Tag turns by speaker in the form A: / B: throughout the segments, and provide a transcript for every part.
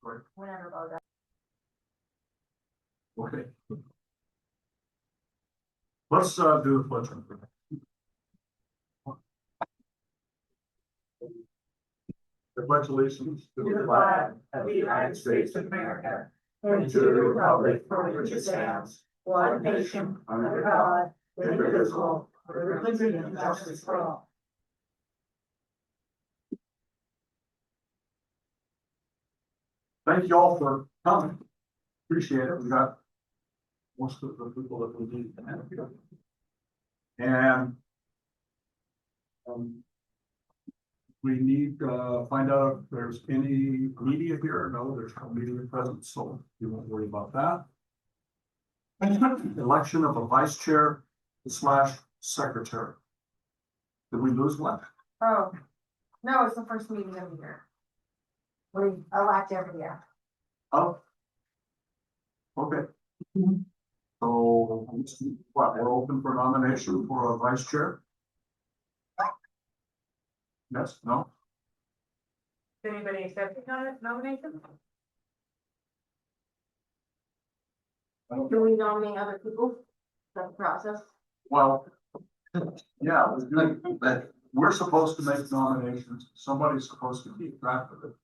A: Right.
B: Whenever about that.
A: Okay. Let's do the pledge. The pledge allegiance
B: To the flag of the United States of America, and to the republic for which it stands, one nation, under God, indivisible, with liberty and justice for all.
A: Thank you all for coming. Appreciate it. We got most of the people that we need to have here. And we need to find out if there's any media here. No, there's no media present, so you won't worry about that. Election of a vice chair / secretary. Did we lose one?
B: Oh, no, it's the first meeting of the year. We elect every year.
A: Oh. Okay. So, what, we're open for nomination for a vice chair? Yes, no?
B: Is anybody accepting nomination? Do we nominate other people? That's the process.
A: Well, yeah, we're doing, but we're supposed to make nominations. Somebody's supposed to keep track of it.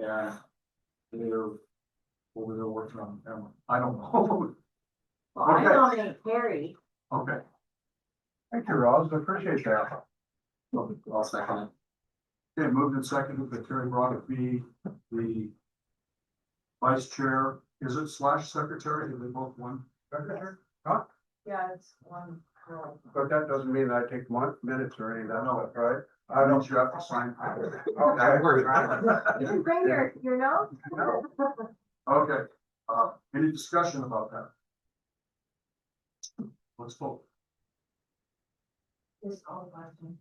A: Yeah. They're working on the camera. I don't know.
B: Well, I
A: Okay.
B: nominate Carrie.
A: Okay.
C: Thank you, Ross. I appreciate that.
A: I'll second it. Okay, moved and seconded that Terry Broderick be the vice chair. Is it / secretary? Are they both one?
B: Yeah, it's one girl.
C: But that doesn't mean I take minutes or any of that,
A: No.
C: right?
A: I don't, you have to sign.
B: You can bring your notes.
A: Okay, any discussion about that? Let's vote.
B: This is all question.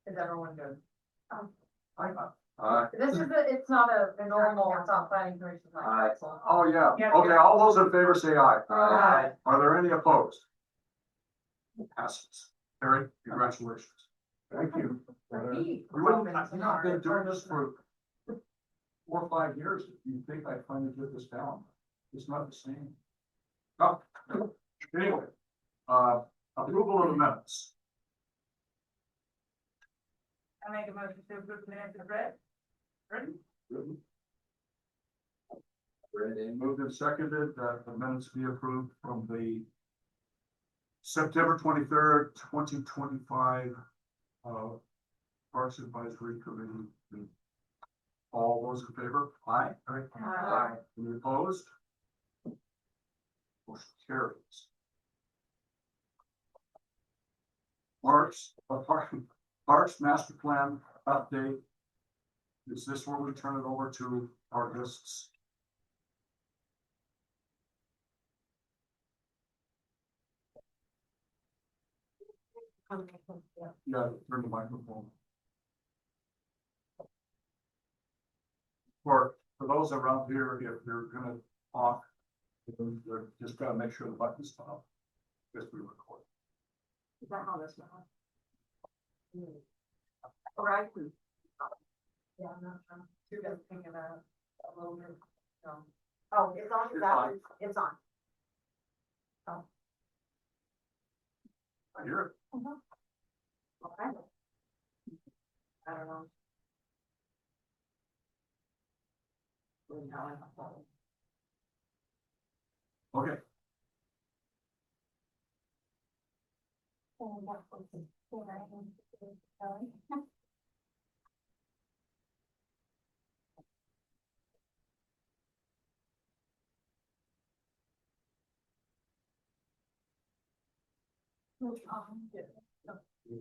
B: Is everyone good?
A: This
B: is it's not a normal, it's not planning commission.
A: Oh, yeah, okay, all those in favor say aye.
B: Aye.
A: Are there any opposed? Passes. Terry, congratulations.
C: Thank you.
A: I've not been doing this for 4 or 5 years. You think I'd finally get this down? It's not the same. Oh, anyway, approval of the minutes.
B: I make a motion to approve the minutes as read. Ready?
A: Ready. Moved and seconded that the minutes be approved from the September 23rd, 2025 Parks Advisory Committee. All those in favor? Aye.
B: Aye.
A: Any opposed? Motion carries. Parks Master Plan update. Is this where we turn it over to our guests? Yeah, turn the microphone. For those around here, if you're gonna talk, you're just gotta make sure the button's off. Just we record.
B: Is that how this one? All right. Yeah, I'm not sure. You're just thinking about a little bit. Oh, it's on, it's on. Oh.
A: I hear it.
B: Okay. I don't know.
A: Okay.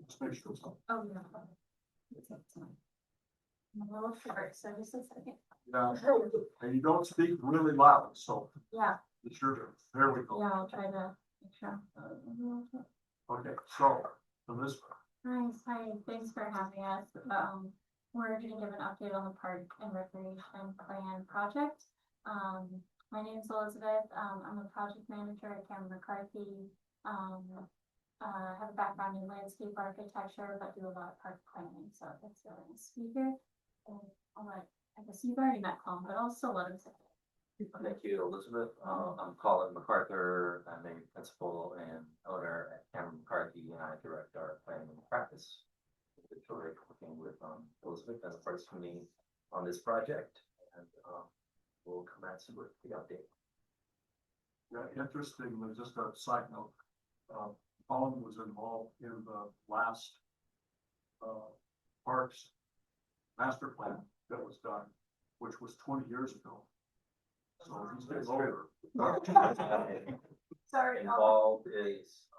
A: Just make sure it's on.
B: Oh, no. I'm a little short, so just a second.
A: Yeah, and you don't speak really loud, so
B: Yeah,
A: be sure to, there we go.
B: yeah, I'll try to make sure.
A: Okay, so, this,
B: Hi, thanks for having us. We're going to give an update on the Park and Recreation Plan project. My name is Elizabeth. I'm a project manager at Cameron McCarthy. Have a background in landscape architecture, but do a lot of park planning, so it's really nice to be here. And I'll let I guess you've already met Colin, but I'll still let him say.
D: Thank you, Elizabeth. I'm Colin MacArthur. I'm a principal and owner at Cameron McCarthy, and I direct our planning practice. Victoria, working with Elizabeth as a first committee on this project, and we'll commence with the update.
A: Yeah, interestingly, just a side note, Colin was involved in the last parks master plan that was done, which was 20 years ago. So he's getting older.
B: Sorry.
D: Involved is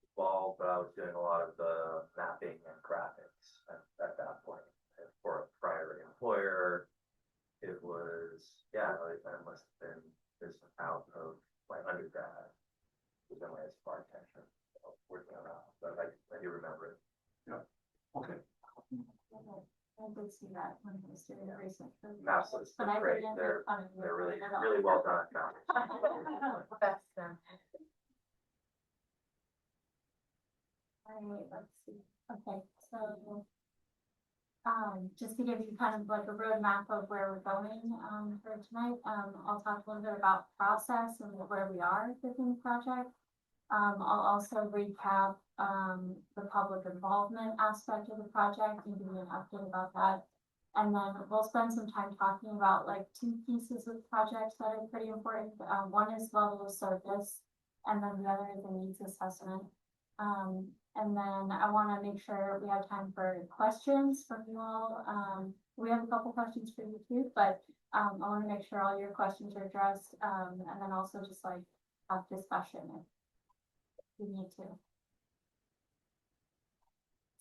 D: involved, but I was doing a lot of the mapping and graphics at that point for a prior employer. It was, yeah, I must have been just out of my undergrad. Was in my architecture, working on that, but I do remember it.
A: Okay,
B: I did see that when I was doing research.
D: Maps looks
B: But I
D: great.
B: didn't
D: They're
B: make fun of you
D: really
B: at all.
D: really well done.
B: Best then. Alright, let's see. Okay, so. Just to give you kind of like a roadmap of where we're going, for tonight, I'll talk a little bit about process and where we are within the project. I'll also recap, the public involvement aspect of the project and give you an update about that. And then we'll spend some time talking about like two pieces of the project that are pretty important. One is level of service, and then the other is the needs assessment. And then I want to make sure we have time for questions from you all. We have a couple questions for you too, but I want to make sure all your questions are addressed, and then also just like have discussion if we need to.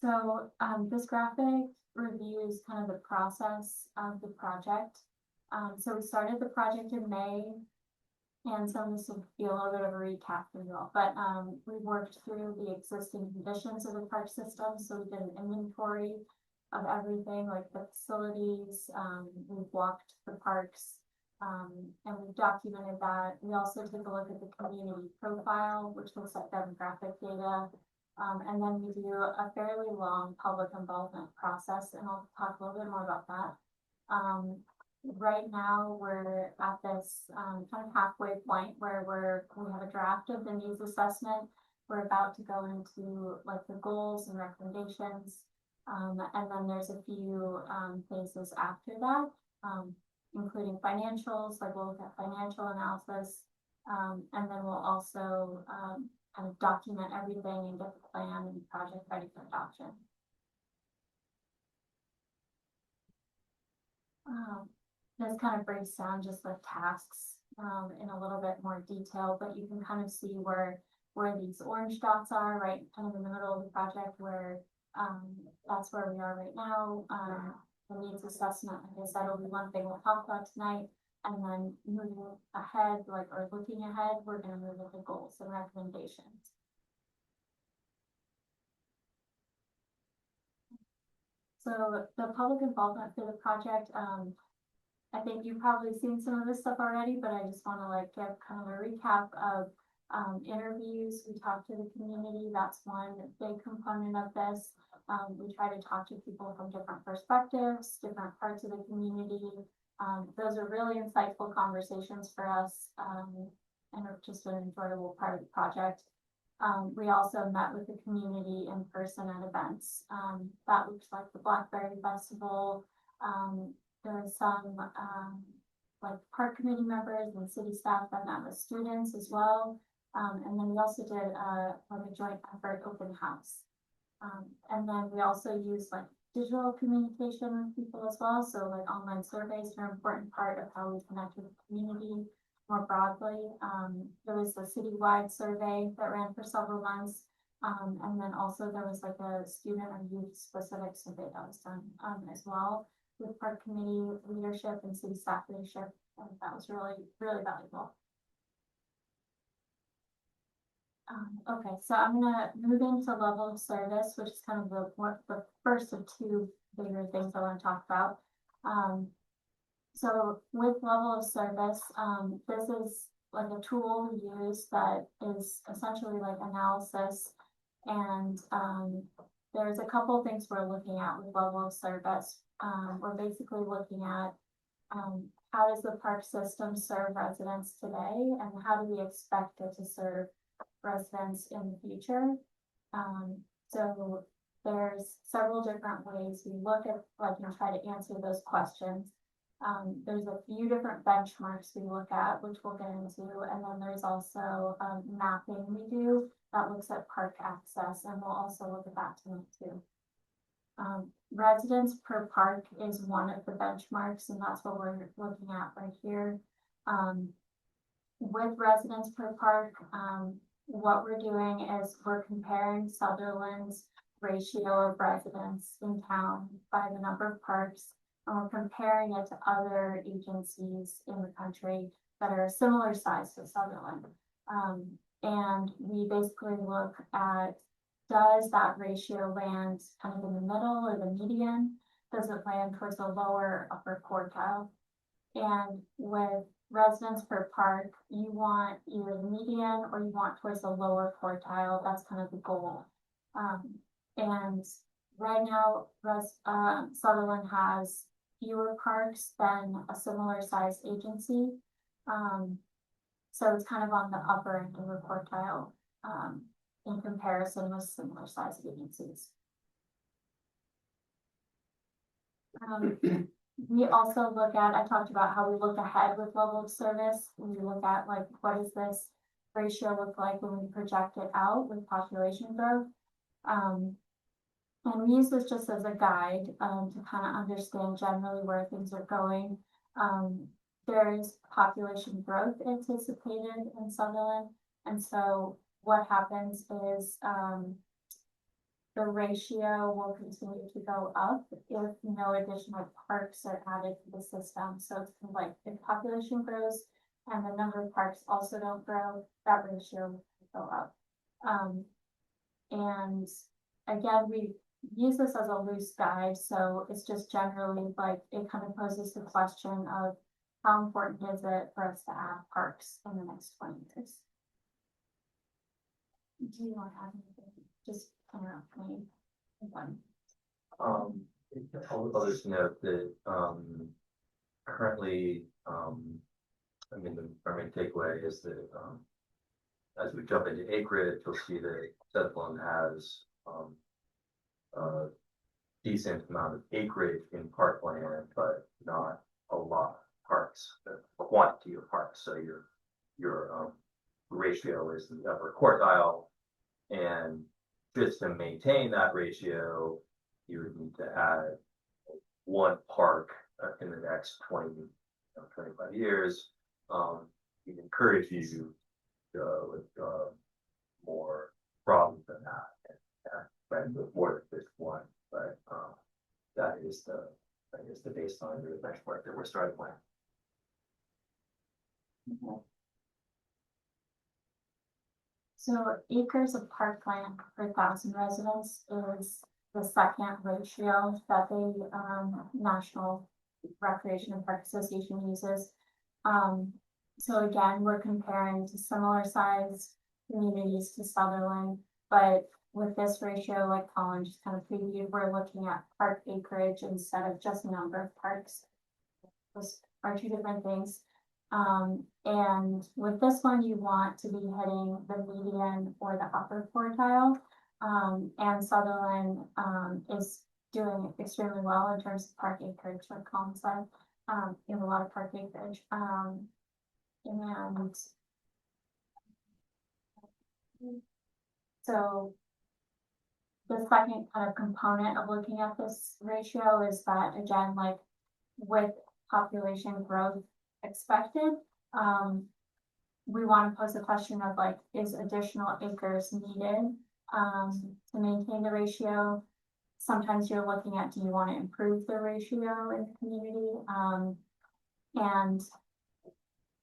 B: So this graphic reviews kind of the process of the project. So we started the project in May. And some of this will be a little bit of a recap for you all, but we worked through the existing conditions of the park system. So we did an inventory of everything, like the facilities. We've walked the parks, and we've documented that. We also took a look at the community profile, which looks at demographic data. And then we do a fairly long public involvement process, and I'll talk a little bit more about that. Right now, we're at this kind of halfway point where we have a draft of the needs assessment. We're about to go into like the goals and recommendations. And then there's a few phases after that, including financials, like we'll look at financial analysis. And then we'll also kind of document everything and get the plan and project ready for adoption. This kind of breaks down just the tasks in a little bit more detail, but you can kind of see where these orange dots are, right, kind of in the middle of the project, where that's where we are right now. The needs assessment, like I said, will be one thing we'll talk about tonight, and then moving ahead, or looking ahead, we're going to move into goals and recommendations. So the public involvement for the project, I think you've probably seen some of this stuff already, but I just want to like give kind of a recap of interviews. We talk to the community. That's one big component of this. We try to talk to people from different perspectives, different parts of the community. Those are really insightful conversations for us, and just an enjoyable part of the project. We also met with the community in person at events. That looks like the Blackberry Festival. There were some like park committee members and city staff that met with students as well. And then we also did like a joint effort open house. And then we also use like digital communication with people as well. So like online surveys are an important part of how we connect with the community more broadly. There was a citywide survey that ran for several months. And then also there was like a student or youth specific survey that was done as well with park committee leadership and city staff leadership. And that was really, really valuable. Okay, so I'm gonna move into level of service, which is kind of the first of two bigger things I want to talk about. So with level of service, this is like a tool we use that is essentially like analysis, and there's a couple things we're looking at with level of service. we're basically looking at, how does the park system serve residents today, and how do we expect it to serve residents in the future? So there's several different ways we look at, like, and try to answer those questions. There's a few different benchmarks we look at, which we'll get into, and then there's also, mapping we do that looks at park access, and we'll also look at that tonight too. Residents per park is one of the benchmarks, and that's what we're looking at right here. With residents per park, what we're doing is we're comparing Sutherland's ratio of residents in town by the number of parks, and we're comparing it to other agencies in the country that are a similar size to Sutherland. And we basically look at, does that ratio land kind of in the middle or the median? Does it land towards the lower upper quartile? And with residents per park, you want either the median or you want towards the lower quartile. That's kind of the goal. And right now, Sutherland has fewer parks than a similar sized agency. So it's kind of on the upper end of the quartile, in comparison with similar sized agencies. We also look at, I talked about how we look ahead with level of service. We look at, like, what does this ratio look like when we project it out with population growth? And we use this just as a guide, to kind of understand generally where things are going. There's population growth anticipated in Sutherland, and so what happens is, the ratio will continue to go up if no additional parks are added to the system. So it's kind of like if population grows and the number of parks also don't grow, that ratio will go up. And again, we use this as a loose guide, so it's just generally like it kind of poses the question of how important is it for us to add parks in the next 20 years? Do you want to add anything? Just interrupt me.
D: I'll just note that, currently, I mean, our main takeaway is that, as we jump into acreage, you'll see that Sutherland has, a decent amount of acreage in parkland, but not a lot of parks, the quantity of parks. So your ratio is the upper quartile, and just to maintain that ratio, you would need to add one park in the next 25 years. We encourage you to go with more broadly than that, and with more than just one. But that is the baseline or the benchmark that we're starting with.
B: So acres of parkland per 1,000 residents is the second ratio that the National Recreation and Park Association uses. So again, we're comparing to similar size communities to Sutherland, but with this ratio, like Colin just kind of previewed, we're looking at park acreage instead of just number of parks. Those are two different things. And with this one, you want to be hitting the median or the upper quartile. And Sutherland is doing extremely well in terms of park acreage, like Colin said. You have a lot of park acreage. And so the second kind of component of looking at this ratio is that, again, like with population growth expected, we want to pose the question of, like, is additional acres needed to maintain the ratio? Sometimes you're looking at, do you want to improve the ratio in the community? And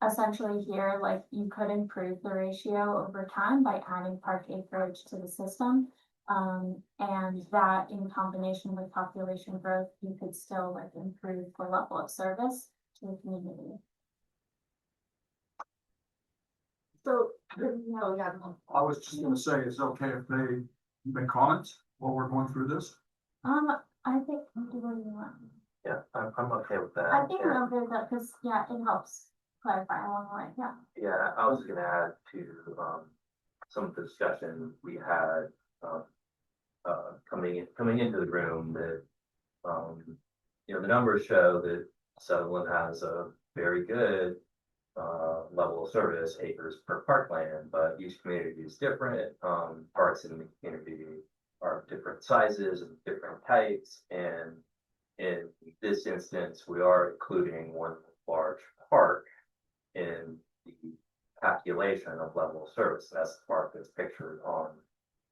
B: essentially here, like, you could improve the ratio over time by adding park acreage to the system. And that in combination with population growth, you could still, like, improve the level of service to the community. So, yeah.
A: I was just gonna say, is it okay if they comment while we're going through this?
B: I think, what do you want?
D: Yeah, I'm okay with that.
B: I think
D: And-
B: I'm okay with that, because, yeah, it helps clarify along the way, yeah.
D: Yeah, I was gonna add to, some of the discussion we had, coming into the room that, the numbers show that Sutherland has a very good, level of service acres per parkland, but each community is different. Parks in the community are of different sizes and different types, and in this instance, we are including one large park in the calculation of level of service. That's the part that's pictured on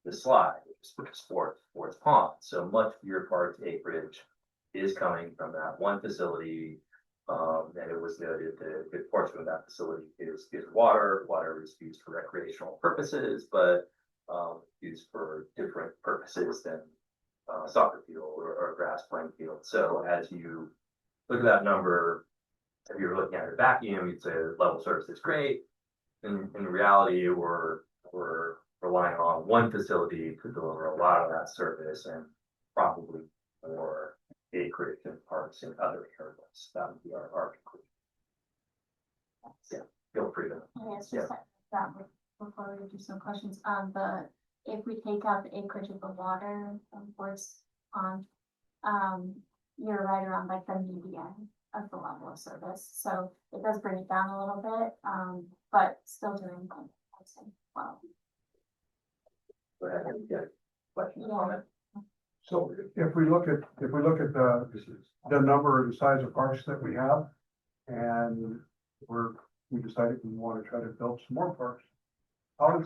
D: the slide, which is Sports Pond. So much of your park's acreage is coming from that one facility. And it was noted that a good portion of that facility is water. Water is used for recreational purposes, but used for different purposes than soccer field or grass playing field. So as you look at that number, if you're looking at a vacuum, you'd say the level of service is great. In reality, we're relying on one facility to deliver a lot of that service and probably more acreage and parks in other areas. That would be our conclusion. Yeah, feel free to.
B: I guess just that before we do some questions, if we take out the acreage of the water, Sports Pond, you're right around like the median of the level of service, so it does bring it down a little bit, but still doing, I'd say, well.
D: Go ahead. Yeah. Question,
B: Yeah.
D: comment?
C: So if we look at the number and the size of parks that we have, and we decided we want to try to build some more parks, how do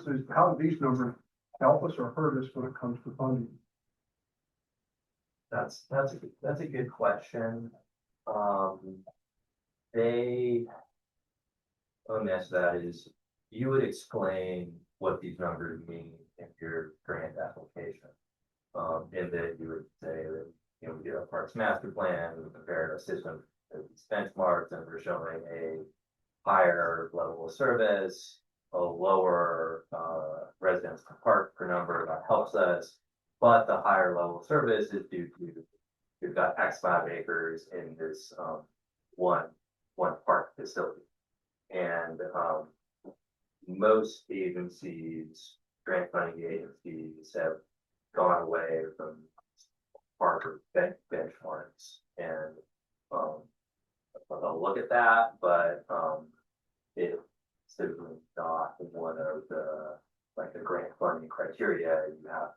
C: these numbers help us or hurt us when it comes to funding?
D: That's a good question. Let me answer that is, you would explain what these numbers mean in your grant application. In that you would say that, we did a parks master plan, we compared our system to these benchmarks, and we're showing a higher level of service, a lower, residents per park per number, that helps us. But the higher level of service is due to, you've got X 5 acres in this, one park facility. And, most agencies, grant funding agencies have gone away from Parker benchmarks, and they'll look at that, but it's simply not one of the grant funding criteria. You have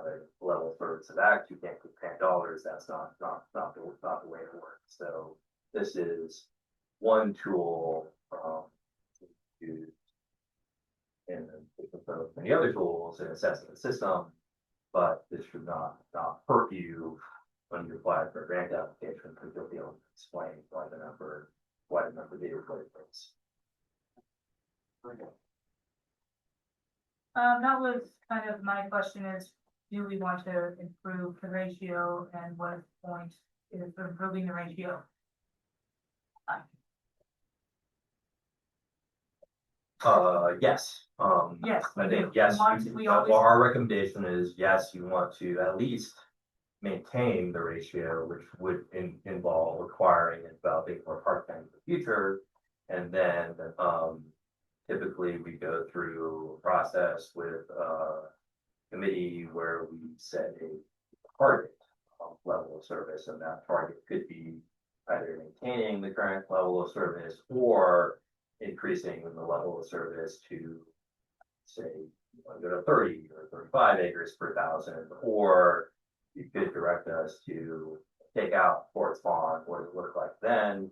D: a level of service of X, you can't get $10. That's not the way it works. So this is one tool to use in many other tools in assessing the system, but this should not hurt you when you apply for a grant application, because you'll be able to explain why the number did what it is.
E: That was kind of my question is, do we want to improve the ratio, and what is the point is for improving the ratio?
D: Yes,
E: Yes,
D: I
E: we
D: think,
E: do.
D: yes,
E: We always-
D: our recommendation is, yes, you want to at least maintain the ratio, which would involve acquiring and developing more park-time in the future. And then, typically we go through a process with a committee where we set a target level of service, and that target could be either maintaining the current level of service or increasing the level of service to, say, go to 30 or 35 acres per thousand, or you could direct us to take out Sports Pond, what it looked like then.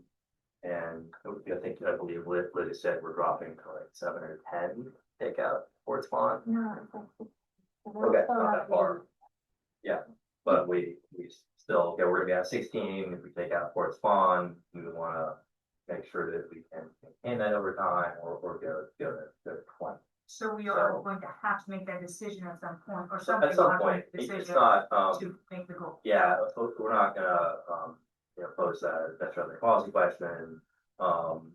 D: And I believe Lydia said we're dropping to like 7 or 10, take out Sports Pond.
B: No, it's like.
D: Okay, not that far. Yeah, but we still, okay, we're gonna be at 16, if we take out Sports Pond, we wanna make sure that we can maintain that over time, or go to 20.
E: So we are
D: So-
E: going to have to make that decision at some point, or
D: So
E: something.
D: at some
E: we'll have to
D: point,
E: make a
D: it's
E: decision
D: not,
E: To make the goal.
D: yeah, we're not gonna, pose that as necessarily a policy question.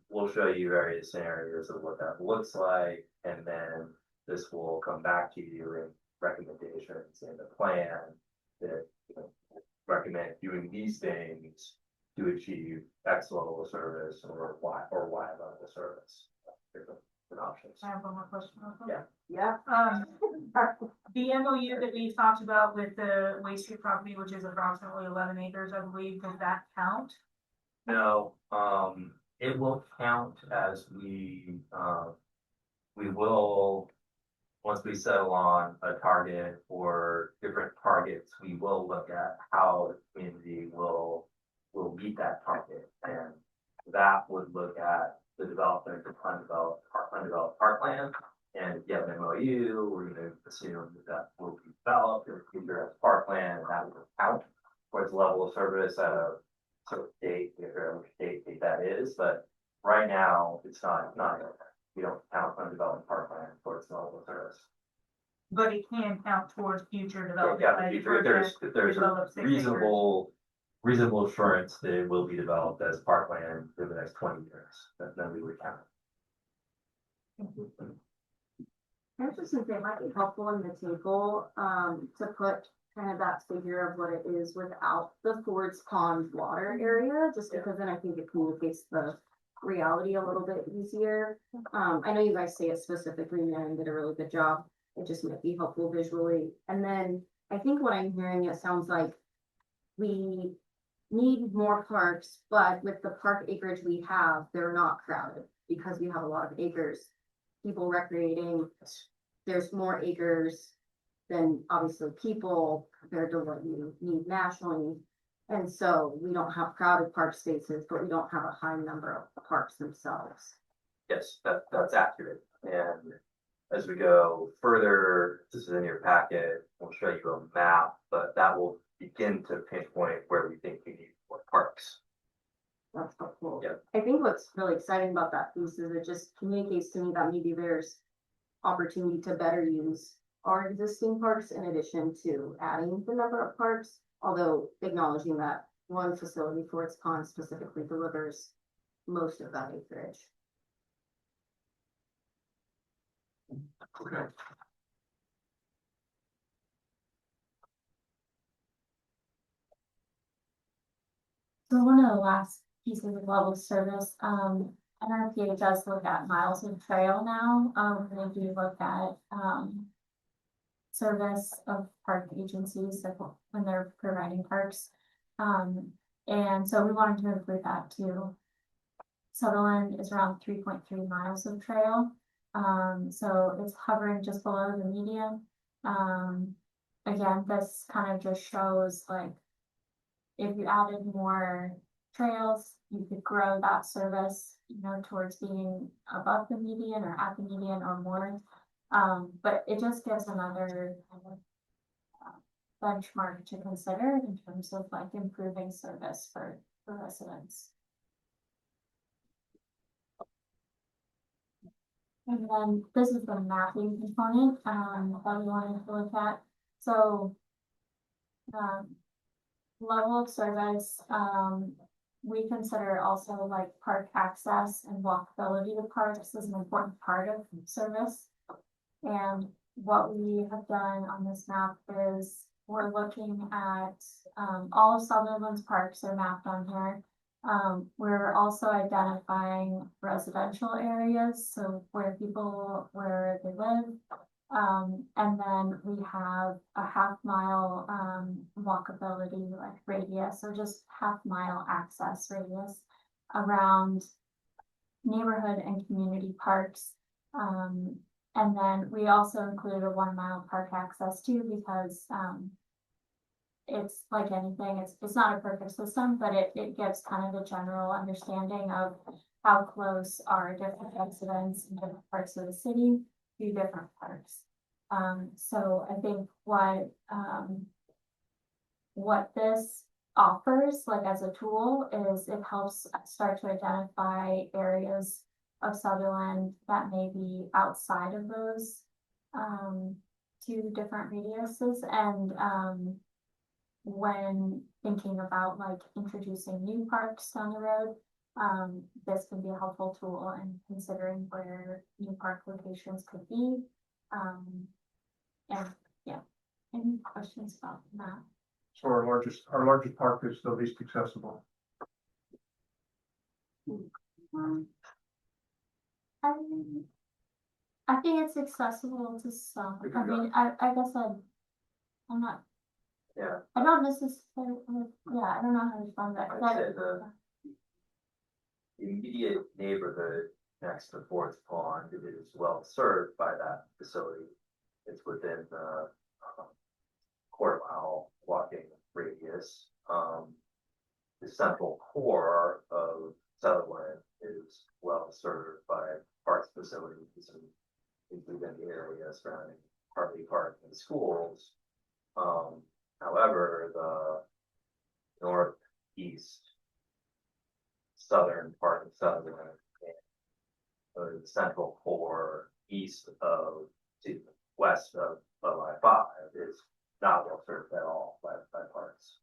D: We'll show you various scenarios of what that looks like, and then this will come back to you in recommendations in the plan that recommend doing these things to achieve X level of service or Y level of service. Different options.
E: I have one more question. also.
D: Yeah.
F: Yeah.
E: The MOU that we talked about with the Waste Street property, which is approximately 11 acres, I believe, does that count?
D: No, it will count as we will, once we settle on a target or different targets, we will look at how the community will meet that target. And that would look at the development of undeveloped parkland. And if you have an MOU, we're gonna assume that will be developed in the future as parkland, and that will count towards the level of service at a sort of date, if there which date that is, but right now, it's not, we don't count undeveloped parkland towards the level of service.
E: But it can count towards future development.
D: Yeah,
E: like
D: if there's
E: develop
D: a
E: 6 acres.
D: reasonable assurance that it will be developed as parkland for the next 20 years, then we would count.
F: I was just gonna say, it might be helpful in the table, to put kind of that figure of what it is without the Ford's Pond water area, just
D: Yeah.
F: because then I think it communicates the reality a little bit easier. I know you guys say it specifically, and did a really good job. It just might be helpful visually. And then I think what I'm hearing, it sounds like we need more parks, but with the park acreage we have, they're not crowded because we have a lot of acres. People recreating, there's more acres than obviously people compared to what you need nationally. And so we don't have crowded park spaces, but we don't have a high number of parks themselves.
D: Yes, that's accurate. And as we go further, this is in your packet, we'll show you a map, but that will begin to pinpoint where we think we need more parks.
F: That's helpful.
D: Yeah.
F: I think what's really exciting about that piece is it just communicates to me that maybe there's opportunity to better use our existing parks in addition to adding the number of parks, although acknowledging that one facility for its pond specifically delivers most of that acreage.
A: Okay.
B: So one of the last pieces of level of service, NRPA does look at miles of trail now, they do look at, service of park agencies, like when they're providing parks. And so we wanted to include that too. Sutherland is around 3.3 miles of trail, so it's hovering just below the median. Again, this kind of just shows like, if you added more trails, you could grow that service, you know, towards being above the median or at the median or more. But it just gives another kind of benchmark to consider in terms of like improving service for residents. And then this is the mapping component, that we wanted to look at. So, level of service, we consider also like park access and walkability to parks is an important part of service. And what we have done on this map is we're looking at, all of Sutherland's parks are mapped on here. We're also identifying residential areas, so where they live. And then we have a half-mile, walkability like radius, or just half-mile access radius around neighborhood and community parks. And then we also include a 1 mile park access too, because, it's like anything, it's not a perfect system, but it gives kind of a general understanding of how close are different residents in different parts of the city to different parks. So I think what this offers, like as a tool, is it helps start to identify areas of Sutherland that may be outside of those two different radiuses. And when thinking about like introducing new parks down the road, this can be a helpful tool in considering where new park locations could be. And yeah, any questions about that?
C: So our largest park is the least accessible.
B: I mean, I think it's accessible to some, I mean, I guess I'm not,
D: Yeah,
B: I don't necessarily, yeah, I don't know how to respond to that. 'cause
D: I'd say the immediate neighborhood next to Fourth Pond is well served by that facility. It's within the quarter mile walking radius. The central core of Sutherland is well served by parks facilities and within the area surrounding Hartley Park and schools. However, the northeast southern part of Sutherland and the central core east of to west of I-5 is not well served at all by parks.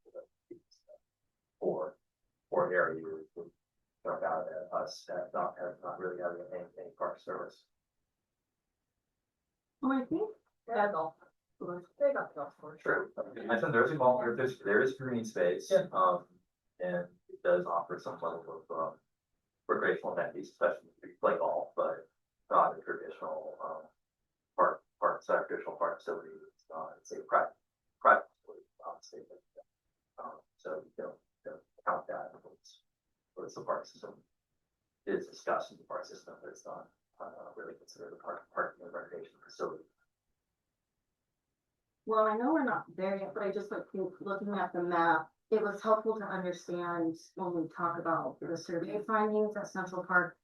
D: Or areas would jump out at us that not really having any park service.
F: Well, I think
E: Yeah, golf. They got golf course.
D: Sure, I mentioned there's a golf, there is green space,
E: Yeah.
D: and it does offer some level of, recreational amenities, especially if you play golf, but not a traditional, traditional park facility, it's a private facility, obviously, so you don't count that, it's the park system. It is discussed in the park system, but it's not, really considered a parking and recreation facility.
F: Well, I know we're not there yet, but I just like looking at the map, it was helpful to understand when we talk about the survey findings at Central Park.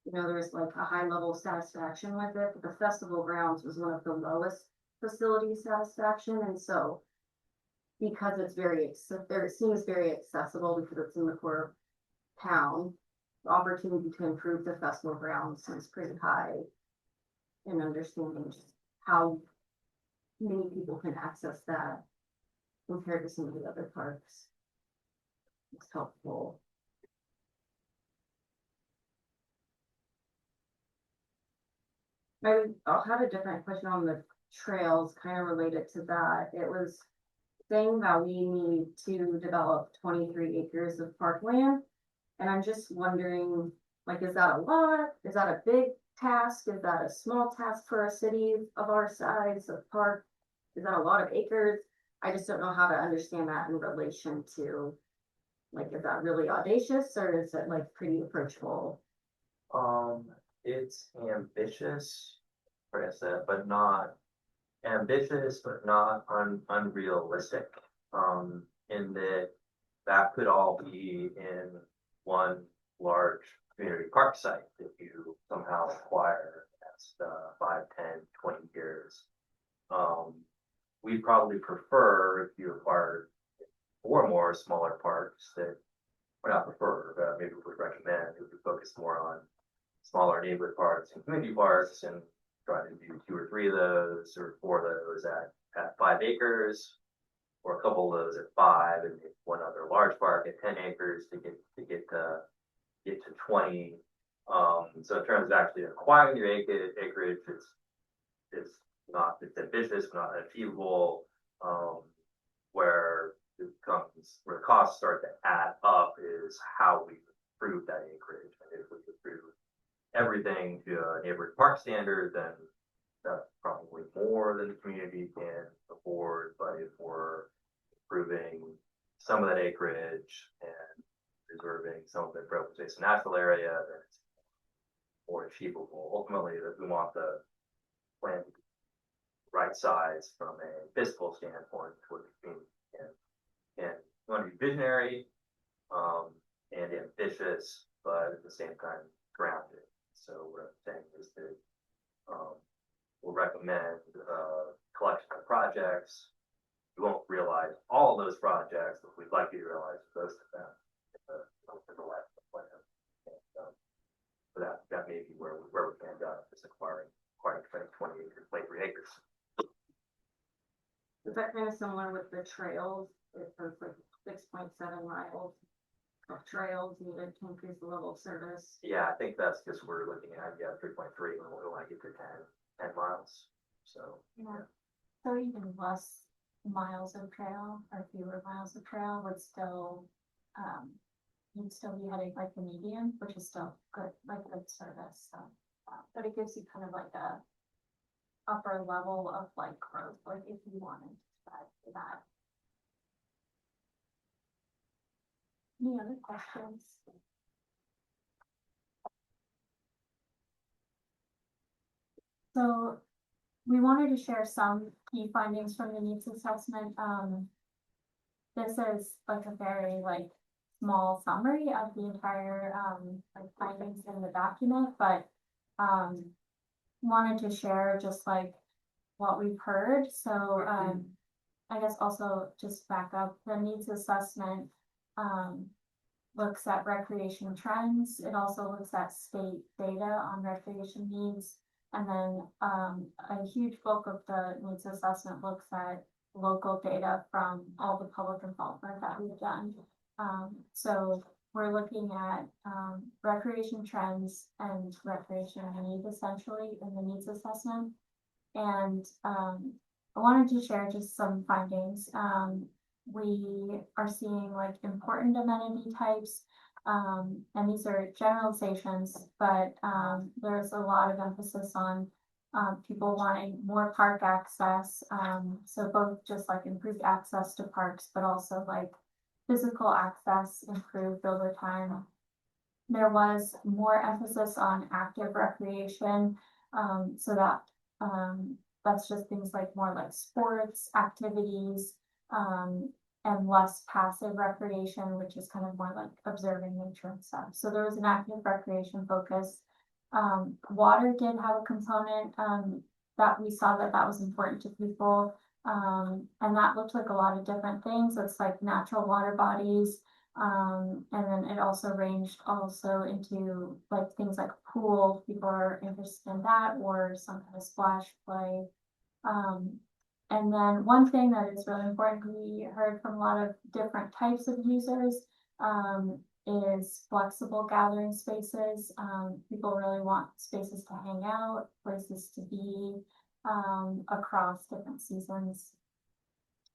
F: You know, there's like a high level of satisfaction with it, but the festival grounds was one of the lowest facility satisfaction, and so. Because it's it seems very accessible because it's in the core of town, the opportunity to improve the festival grounds seems pretty high. And understanding just how many people can access that compared to some of the other parks. It's helpful. I'll have a different question on the trails, kind of related to that. It was saying that we need to develop 23 acres of parkland. And I'm just wondering, like, is that a lot? Is that a big task? Is that a small task for a city of our size of park? Is that a lot of acres? I just don't know how to understand that in relation to, like, is that really audacious or is it like pretty approachable?
D: It's ambitious, like I said, but not ambitious, but not unrealistic. In that could all be in one large community park site if you somehow acquire next 5, 10, 20 years. We probably prefer if you acquire 4 more smaller parks that, or not prefer, but maybe would recommend if we focus more on smaller neighborhood parks and community parks and try to do 2 or 3 of those or 4 of those at 5 acres, or a couple of those at 5, and one other large park at 10 acres to get to 20. So in terms of actually acquiring your acreage, it's ambitious, not achievable. Where where costs start to add up is how we improve that acreage. And if we improve everything to a neighborhood park standard, then that's probably more than the community can afford. But if we're improving some of that acreage and preserving some of it for open space and natural area, then it's more achievable. Ultimately, that we want the plan to be right size from a fiscal standpoint for the community. And we want to be visionary and ambitious, but at the same time grounded. So what I'm saying is that we'll recommend a collection of projects. We won't realize all of those projects, but we'd like you to realize most of them in the life of the plan. And, so that may be where we can go, is acquiring 20 acres, 23 acres.
F: Is that kind of similar with the trails? It was like 6.7 miles of trails needed to increase the level of service.
D: Yeah, I think that's because we're looking at 3.3 and we want to get to 10 miles. So
B: Yeah. So even less miles of trail or fewer miles of trail would still, you'd still be heading like the median, which is still good, like good service, so. But it gives you kind of like a upper level of like growth, like if you wanted to add to that. Any other questions? So we wanted to share some key findings from the needs assessment. This is like a very like small summary of the entire like findings in the document, but wanted to share just like what we've heard. So I guess also just back up, the needs assessment looks at recreation trends. It also looks at state data on recreation needs. And then a huge bulk of the needs assessment looks at local data from all the public involvement that we've done. So we're looking at recreation trends and recreation need essentially in the needs assessment. And I wanted to share just some findings. We are seeing like important amenity types, and these are generalizations, but there's a lot of emphasis on people wanting more park access. So both just like improved access to parks, but also like physical access improved over time. There was more emphasis on active recreation, so that that's just things like more like sports activities, and less passive recreation, which is kind of more like observing nature and stuff. So there was an active recreation focus. Water did have a component that we saw that was important to people. And that looked like a lot of different things. It's like natural water bodies. And then it also ranged also into like things like pool. People are interested in that, or some kind of splash play. And then one thing that is really important, we heard from a lot of different types of users, is flexible gathering spaces. People really want spaces to hang out, places to be, across different seasons.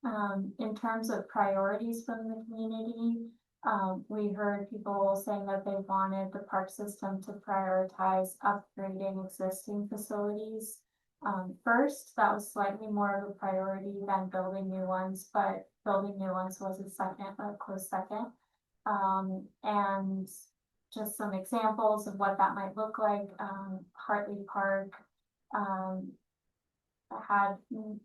B: In terms of priorities from the community, we heard people saying that they wanted the park system to prioritize upgrading existing facilities. First, that was slightly more of a priority than building new ones, but building new ones was a close second. And just some examples of what that might look like. Hartley Park had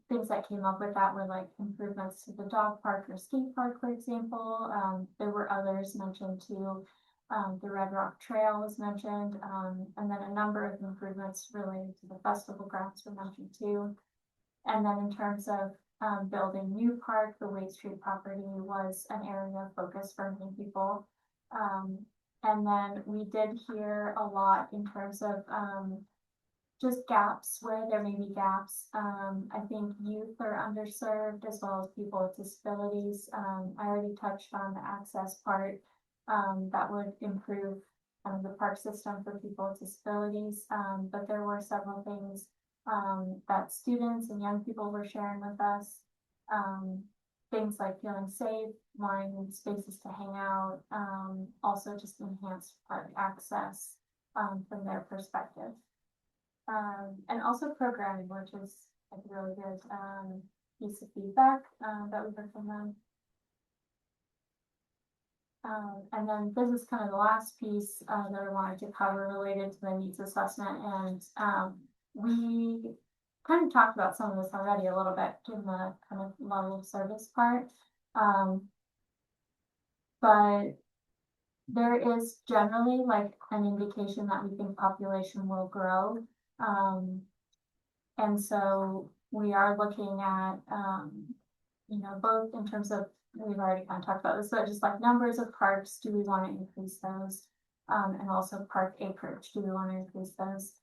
B: things that came up with that were like improvements to the dog park or skate park, for example. There were others mentioned too. The Red Rock Trail was mentioned, and then a number of improvements related to the festival grounds were mentioned too. And then in terms of building new park, the Waite Street property was an area of focus for many people. And then we did hear a lot in terms of just gaps, where there may be gaps. I think youth are underserved as well as people with disabilities. I already touched on the access part. That would improve the park system for people with disabilities. But there were several things that students and young people were sharing with us. Things like feeling safe, wanting spaces to hang out, also just enhanced park access from their perspective. And also programming, which is a really good piece of feedback that we heard from them. And then this is kind of the last piece that I wanted to cover related to the needs assessment. And we kind of talked about some of this already a little bit in the kind of level of service part. But there is generally like an indication that we think population will grow. And so we are looking at, you know, both in terms of, we've already kind of talked about this, but just like numbers of parks, do we want to increase those? And also park acreage, do we want to increase those?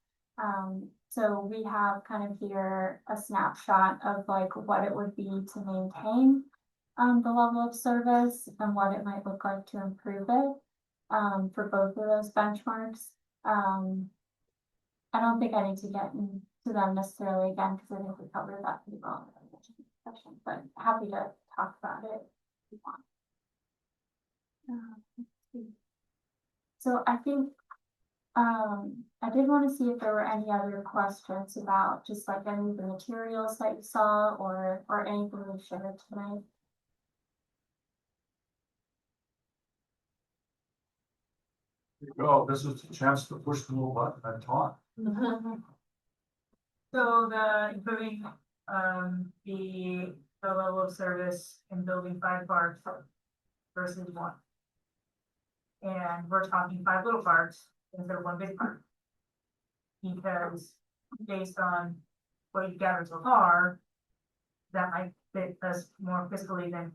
B: So we have kind of here a snapshot of like what it would be to maintain the level of service and what it might look like to improve it for both of those benchmarks. I don't think I need to get into them necessarily again, because I think we covered that pretty well in the session, but happy to talk about it if you want. Let's see. So I think, I did want to see if there were any other questions about just like any of the materials that you saw or anything we shared tonight.
A: Well, this is the chance to push the little button and talk.
E: So the improving, the level of service in building 5 parks versus 1. And we're talking 5 little parks instead of 1 big park. Because based on what you've gathered so far, that might fit us more fiscally than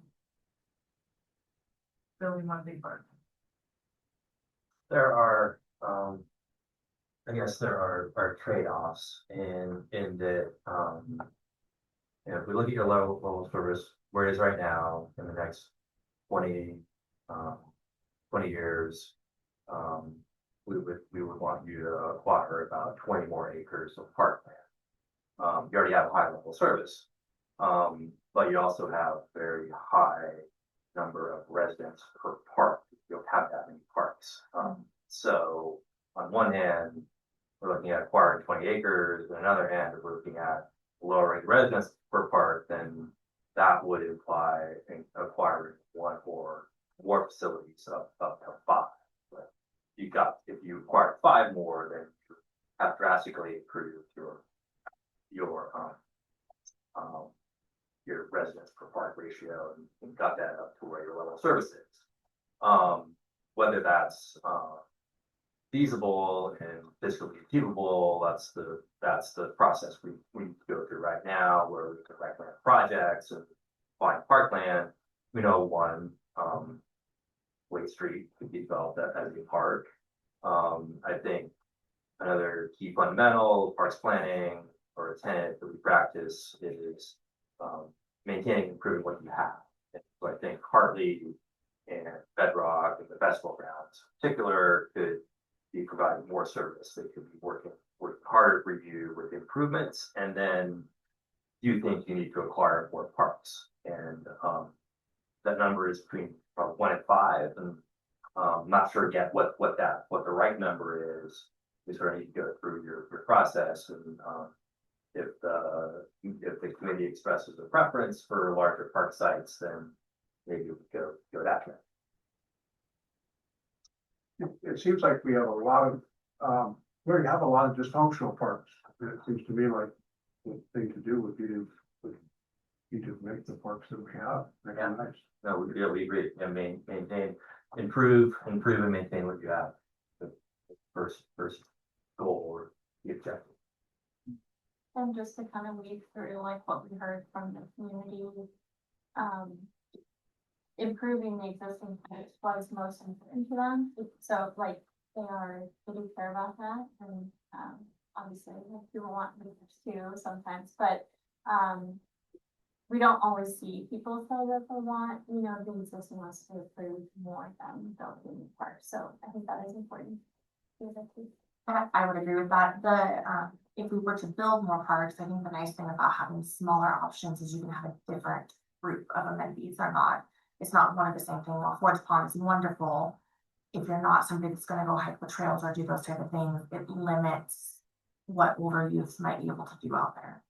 E: building 1 big park.
D: There are, I guess there are trade-offs in that, you know, if we look at your level of service, where it is right now, in the next 20 years, we would want you to acquire about 20 more acres of parkland. You already have a high level of service, but you also have very high number of residents per park. You don't have that many parks. So on one hand, we're looking at acquiring 20 acres, and on the other hand, if we're looking at lowering residents per park, then that would imply acquiring 1 or more facilities up to 5. But if you acquire 5 more, then you have drastically improved your residents per park ratio and got that up to where your level of service is. Whether that's feasible and fiscally achievable, that's the process we go through right now, where we can recommend projects and find parkland. We know one, Wade Street could be developed as a park. I think another key fundamental parks planning or a tenet that we practice is maintaining and improving what you have. And so I think Hartley and Bedrock and the festival grounds in particular could be providing more service. They could be working harder for you with improvements, and then you think you need to acquire more parks. And that number is between 1 and 5, and I'm not sure yet what the right number is. We sort of need to go through your process, and if the committee expresses a preference for larger park sites, then maybe we go that way.
C: It seems like we have a lot of, we have a lot of dysfunctional parks. It seems to me like the thing to do would be to make the parks that we have, make them nice.
D: No, we agree. And maintain, improve, and maintain what you have. The first goal or the objective.
B: And just to kind of weave through like what we heard from the community, improving the existing sites was most important to them. So like they do care about that, and obviously like, people want movers too sometimes, but we don't always see people say that they want, you know, the existing ones to improve more than building new parks. So I think that is important.
G: I would agree with that. If we were to build more parks, I think the nice thing about having smaller options is you can have a different group of amenities. It's not one of the same thing. While Ford's Pond is wonderful, if you're not somebody that's going to go hike the trails or do those type of things, it limits what older youths might be able to do out there.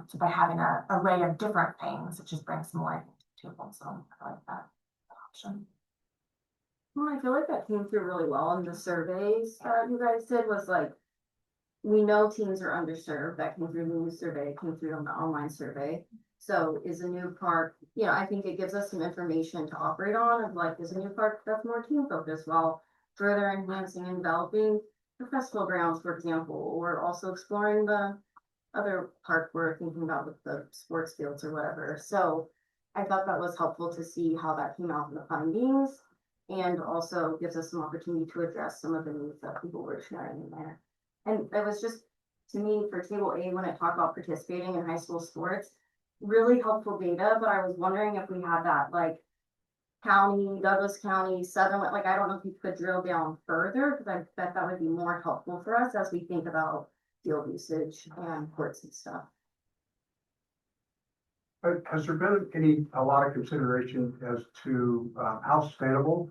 G: So by having an array of different things, it just brings more to the table. So I like that option.
F: Well, I feel like that came through really well in the surveys that you guys did. Was like, we know teens are underserved. That came through the new survey, came through on the online survey. So is a new park, you know, I think it gives us some information to operate on of like, is a new park that's more teen focused, while further enhancing and developing the festival grounds, for example, or also exploring the other park we're thinking about with the sports fields or whatever. So I thought that was helpful to see how that came out in the findings, and also gives us some opportunity to address some of the needs that people were sharing in there. And it was just, to me, for table A, when I talk about participating in high school sports, really helpful data, but I was wondering if we had that like county, Douglas County, Southern, like, I don't know if you could drill down further, because I bet that would be more helpful for us as we think about field usage and courts and stuff.
C: But has there been a lot of consideration as to how sustainable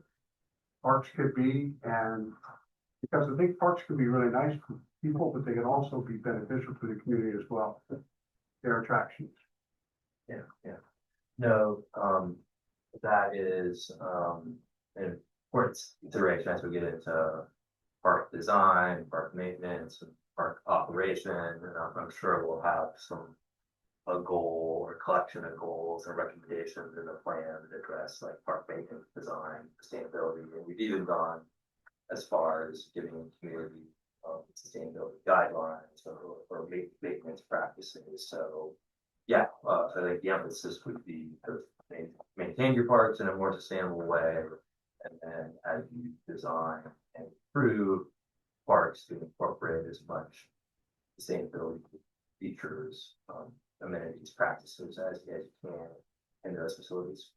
C: parks could be, and because I think parks can be really nice for people, but they can also be beneficial to the community as well. Their attractions.
D: Yeah, yeah. No, that is, an important consideration as we get into park design, park maintenance, and park operation, and I'm sure we'll have a goal or collection of goals and recommendations in the plan that address like park maintenance, design, sustainability, and we've even gone as far as giving community sustainability guidelines or maintenance practices. So yeah, I think the emphasis would be to maintain your parks in a more sustainable way, and then as you design and improve parks to incorporate as much sustainability features, amenities, practices as you can in those facilities.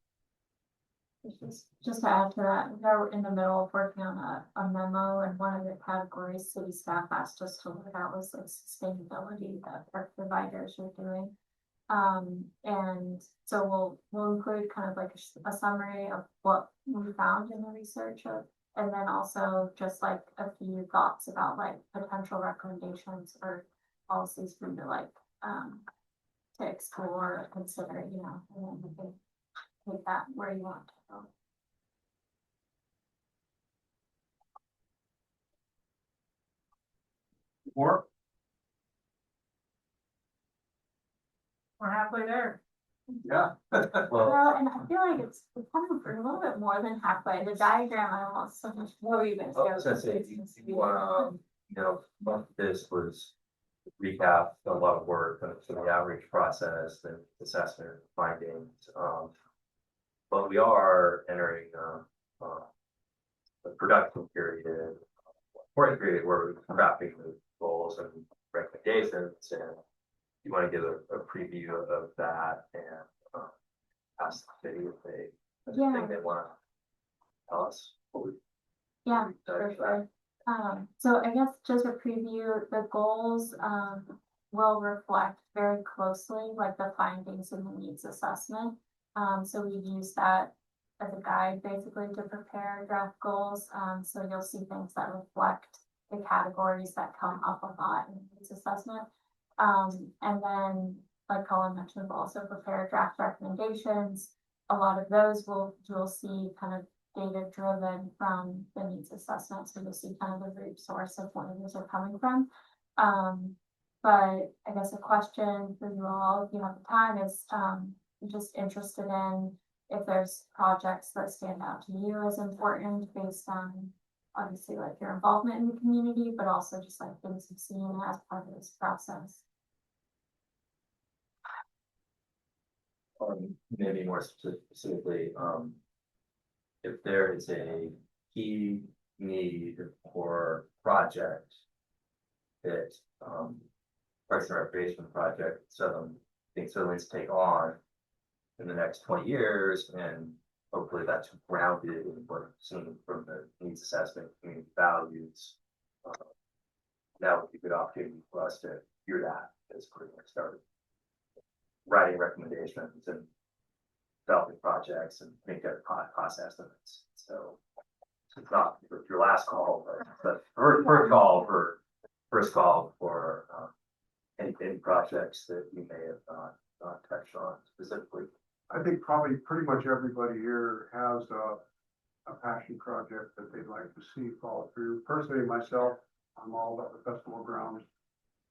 B: Just to add to that, we're in the middle of working on a memo, and one of the categories city staff asked us to look at was like sustainability that our providers are doing. And so we'll include kind of like a summary of what we found in the research and then also just like a few thoughts about like potential recommendations or policies for you to like, to explore or consider, you know, and then we can take that where you want to go.
A: Or,
E: We're halfway there.
A: yeah,
D: Well,
B: Well, and I feel like it's kind of a little bit more than halfway. The diagram, I almost so much more even.
D: I was gonna say, you know, most of this was recap a lot of work on the outreach process, the assessment findings. But we are entering a production period, reporting period where we're wrapping the goals and recommendations, and you want to give a preview of that and ask the city if they think they want to tell us what we.
B: Yeah, for sure. So I guess just a preview, the goals, will reflect very closely like the findings in the needs assessment. So we use that as a guide basically to prepare draft goals. So you'll see things that reflect the categories that come up a lot in the needs assessment. And then, like Colin mentioned, we'll also prepare draft recommendations. A lot of those you'll see kind of data driven from the needs assessment, so you'll see kind of the root source of where those are coming from. But I guess a question for you all, if you have the time, is just interested in if there's projects that stand out to you as important based on obviously like your involvement in the community, but also just like things you've seen as part of this process.
D: Maybe more specifically, if there is a key need or project that Parks and Recreation project thinks they're willing to take on in the next 20 years, and hopefully that's grounded in what we've seen from the needs assessment, community values. That would be a good opportunity for us to hear that as we're going to start writing recommendations and developing projects and make their cost estimates. So it's not your last call, but first call for any projects that you may have not touched on specifically.
C: I think probably pretty much everybody here has a passion project that they'd like to see follow through. Personally, myself, I'm all about the festival grounds.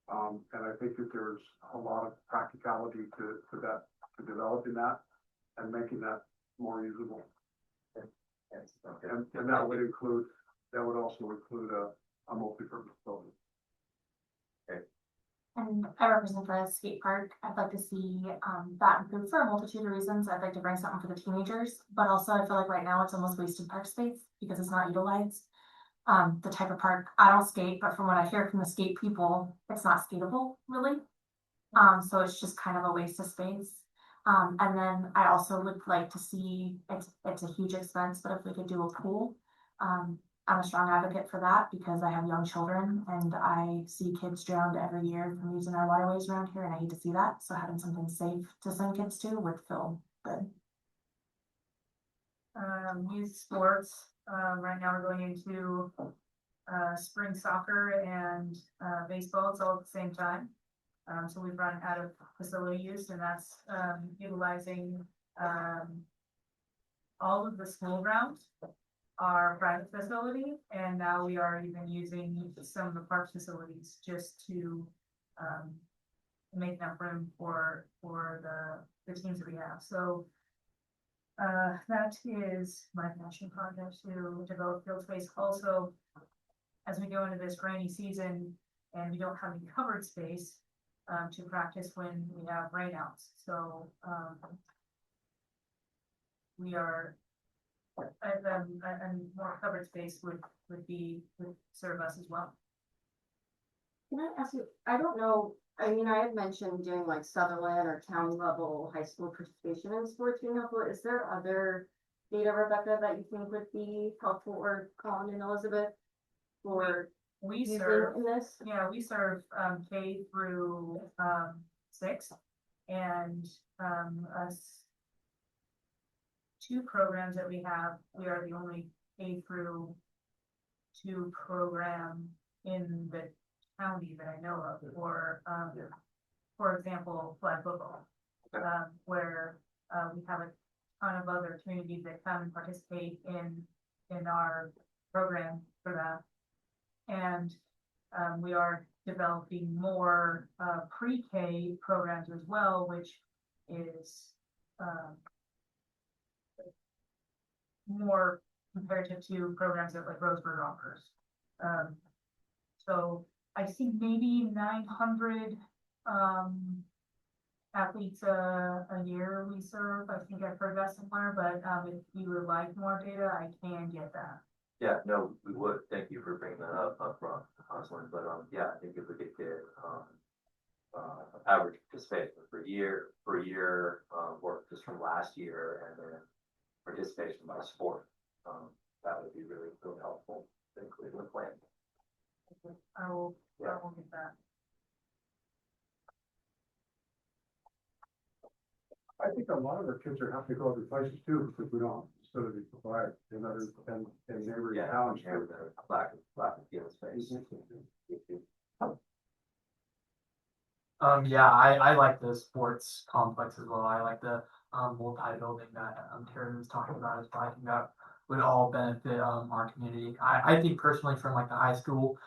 C: And I think that there's a lot of practicality to that, to developing that and making that more usable.
D: Okay.
C: And that would also include a multi-purpose building.
G: And I represent the skate park. I'd like to see that improved for a multitude of reasons. I'd like to bring something for the teenagers, but also I feel like right now it's almost wasted park space because it's not utilized. The type of park, I don't skate, but from what I hear from the skate people, it's not skatable really. So it's just kind of a waste of space. And then I also would like to see, it's a huge expense, but if we could do a pool, I'm a strong advocate for that because I have young children and I see kids drowned every year from using our waterways around here, and I hate to see that. So having something safe to send kids to would feel good.
E: Youth sports, right now we're going into spring soccer and baseball, it's all at the same time. So we've run out of facility use, and that's utilizing all of the school grounds, our private facility, and now we are even using some of the park facilities just to make enough room for the teams that we have. So that is my passion project, to develop field space. Also, as we go into this rainy season and we don't have any covered space to practice when we have rainouts. So we are, and more covered space would serve us as well.
F: Can I ask you, I don't know, I mean, I had mentioned doing like Sutherland or county level high school participation in sports being helpful. Is there other data, Rebecca, that you think would be helpful, or Colin and Elizabeth? For
E: We
F: using
E: serve,
F: in this?
E: yeah, we serve K through 6, and us two programs that we have, we are the only K through 2 program in the county that I know of, or for example, flag football, where we have a ton of other communities that come and participate in our program for that. And we are developing more pre-K programs as well, which is more comparative to programs that like Roseburg offers. So I see maybe 900 athletes a year we serve. I think I've heard that somewhere, but if you would like more data, I can get that.
D: Yeah, no, we would. Thank you for bringing that up front, Jocelyn. But yeah, I think if we could get average participation per year, work just from last year, and then participation by sport, that would be really, really helpful to include in the plan.
E: I will get that.
C: I think a lot of our kids are happy to go other places too, because we don't facility provide in other, and neighboring
D: Yeah,
C: towns.
D: and the lack of field space.
H: Yeah, I like the sports complex as well. I like the multi-building that Terry was talking about as well. I think that would all benefit our community. I think personally from like the high school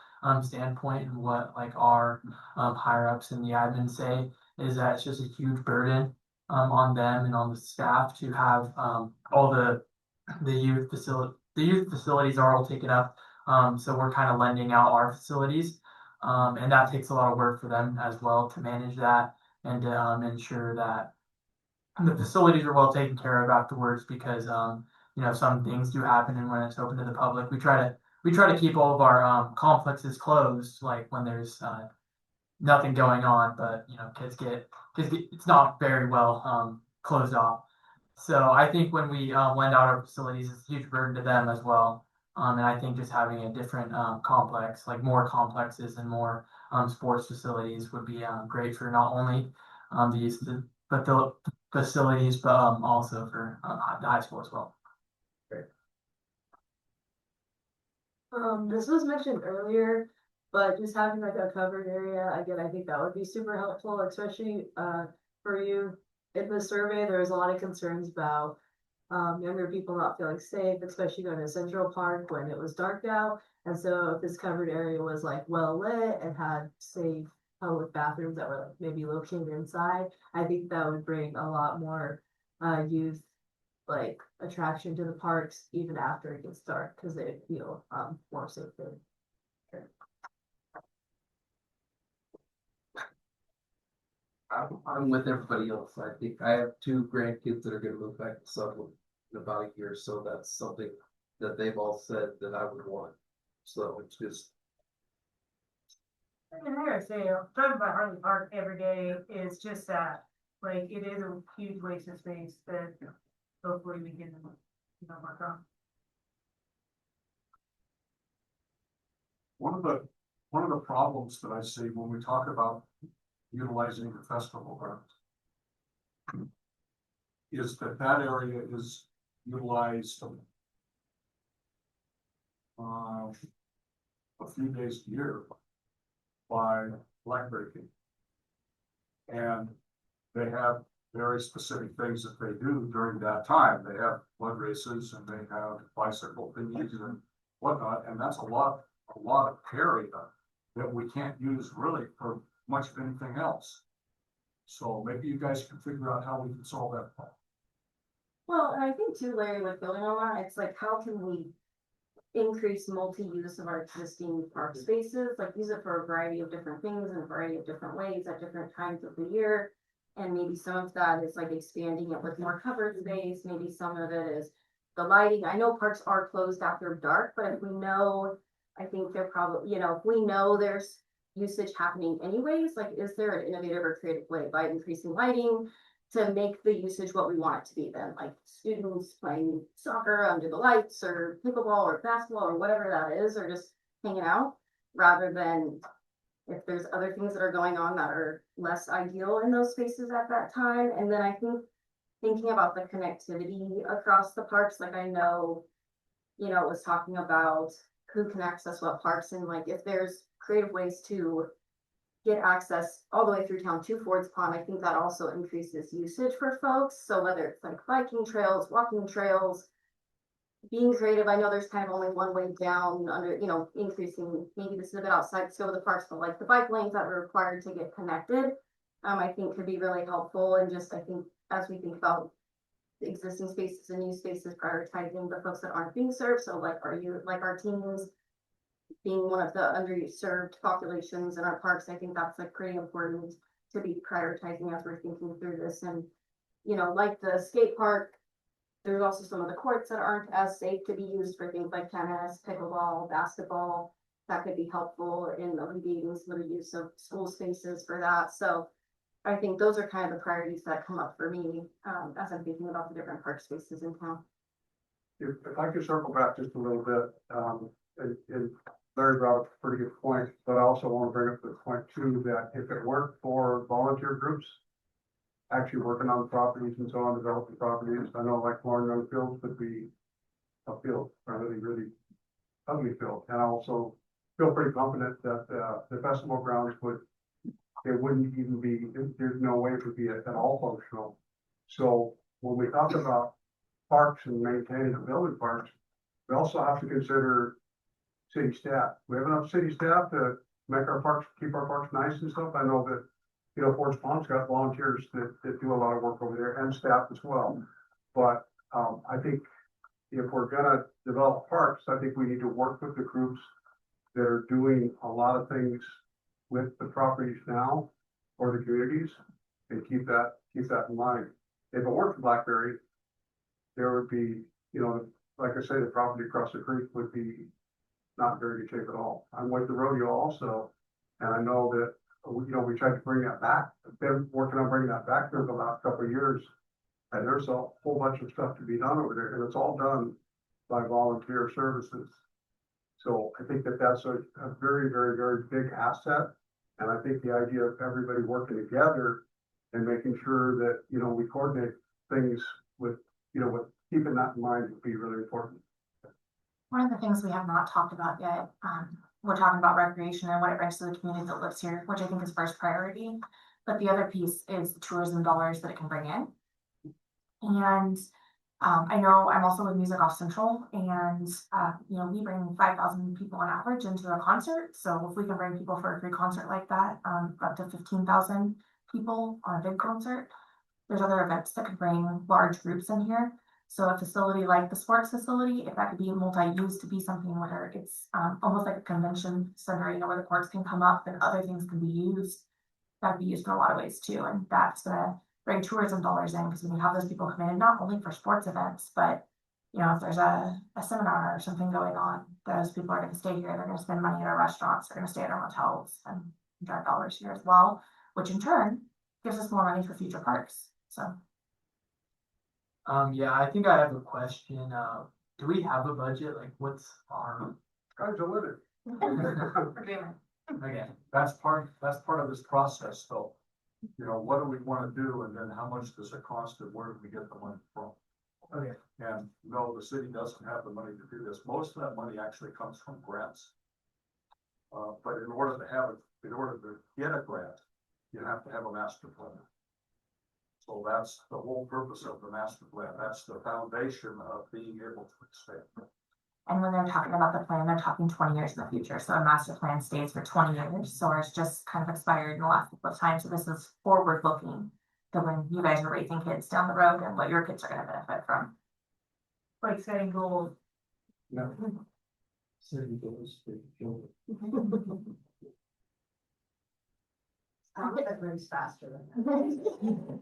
H: standpoint, and what like our higher ups in the admin say is that it's just a huge burden on them and on the staff to have all the youth facilities are all taken up. So we're kind of lending out our facilities. And that takes a lot of work for them as well to manage that and to ensure that the facilities are well taken care of afterwards, because you know, some things do happen, and when it's open to the public, we try to keep all of our complexes closed, like when there's nothing going on, but you know, kids get it's not very well closed off. So I think when we lend out our facilities, it's a huge burden to them as well. And I think just having a different complex, like more complexes and more sports facilities, would be great for not only the facilities, but also for the high school as well.
F: This was mentioned earlier, but just having like a covered area, again, I think that would be super helpful, especially for you. In the survey, there was a lot of concerns about younger people not feeling safe, especially going to Central Park when it was dark out. And so if this covered area was like well lit and had safe public bathrooms that were like maybe located inside, I think that would bring a lot more youth like attraction to the parks even after it gets dark, because they feel more safe there.
I: I'm with everybody else. I think I have 2 grandkids that are gonna move back to Sutherland in about a year, so that's something that they've all said that I would want. So it's just,
E: And I gotta say, driving by Harley Park every day is just that, like, it is a huge waste of space that hopefully we can, you know, work on.
A: One of the problems that I see when we talk about utilizing the festival grounds is that area is utilized a few days a year by Blackberry King. And they have very specific things that they do during that time. They have blood races and they have bicycle thingies and whatnot, and that's a lot of area that we can't use really for much of anything else. So maybe you guys can figure out how we can solve that problem.
F: Well, and I think too, Larry, with building on that, it's like, how can we increase multi-use of our existing park spaces, like use it for a variety of different things in a variety of different ways at different times of the year. And maybe some of that is like expanding it with more covered space, maybe some of it is the lighting. I know parks are closed after dark, but if we know, I think they're probably, you know, if we know there's usage happening anyways, like, is there an innovative or creative way by increasing lighting to make the usage what we want it to be then, like students playing soccer under the lights or pickleball or basketball or whatever that is, or just hanging out, rather than if there's other things that are going on that are less ideal in those spaces at that time. And then I think thinking about the connectivity across the parks, like I know, you know, it was talking about who can access what parks, and like if there's creative ways to get access all the way through town to Ford's Pond, I think that also increases usage for folks. So whether it's like biking trails, walking trails, being creative, I know there's kind of only one way down under, you know, increasing, maybe this is a bit outside the scope of the parks, but like the bike lanes that are required to get connected, I think could be really helpful. And just, I think as we think about the existing spaces and new spaces, prioritizing the folks that aren't being served. So like, are you, like our teens being one of the underserved populations in our parks, I think that's like pretty important to be prioritizing as we're thinking through this. And, you know, like the skate park, there's also some of the courts that aren't as safe to be used for things like tennis, pickleball, basketball. That could be helpful in alleviating some of the use of school spaces for that. So I think those are kind of the priorities that come up for me as I'm thinking about the different park spaces in town.
C: If I could circle back just a little bit, and Larry brought up a pretty good point, but I also want to bring up the point too, that if it weren't for volunteer groups actually working on the properties and so on, developing properties, I know like Lauren Young Fields would be a field, a really, really ugly field. And I also feel pretty confident that the festival grounds it wouldn't even be, there's no way it would be at all functional. So when we talk about parks and maintaining and building parks, we also have to consider city staff. We have enough city staff to make our parks, keep our parks nice and stuff. I know that, you know, Forest Pond's got volunteers that do a lot of work over there and staff as well. But I think if we're gonna develop parks, I think we need to work with the groups that are doing a lot of things with the properties now or the communities, and keep that in mind. If it weren't for Blackberry, there would be, you know, like I say, the property across the creek would be not very good shape at all. I'm with the rodeo also, and I know that, you know, we tried to bring that back. I've been working on bringing that back for the last couple of years, and there's a whole bunch of stuff to be done over there, and it's all done by volunteer services. So I think that that's a very, very, very big asset. And I think the idea of everybody working together and making sure that, you know, we coordinate things with, you know, with keeping that in mind would be really important.
G: One of the things we have not talked about yet, we're talking about recreation and what it brings to the community that lives here, which I think is first priority. But the other piece is the tourism dollars that it can bring in. And I know I'm also with Music Off Central, and you know, we bring 5,000 people on average into a concert. So if we can bring people for a free concert like that, up to 15,000 people on a big concert, there's other events that could bring large groups in here. So a facility like the sports facility, if that could be multi-use to be something where it's almost like a convention center, you know, where the courts can come up and other things can be used, that would be used in a lot of ways too. And that's gonna bring tourism dollars in, because when you have those people come in, not only for sports events, but you know, if there's a seminar or something going on, those people are going to stay here. They're going to spend money at our restaurants. They're going to stay at our hotels and drive dollars here as well, which in turn gives us more money for future parks. So.
H: Yeah, I think I have a question. Do we have a budget? Like, what's our?
C: Sky's the limit.
H: Okay.
A: That's part of this process, though. You know, what do we want to do, and then how much does it cost, and where do we get the money from?
H: Okay.
A: And no, the city doesn't have the money to do this. Most of that money actually comes from grants. But in order to get a grant, you have to have a master plan. So that's the whole purpose of the master plan. That's the foundation of being able to expand.
G: And when they're talking about the plan, they're talking 20 years in the future. So a master plan stays for 20 years. So ours just kind of expired in the last couple of times. So this is forward looking to when you guys are raising kids down the road and what your kids are going to benefit from.
E: Like setting goals.
C: Yeah.
I: City goes to kill
E: Everybody's faster than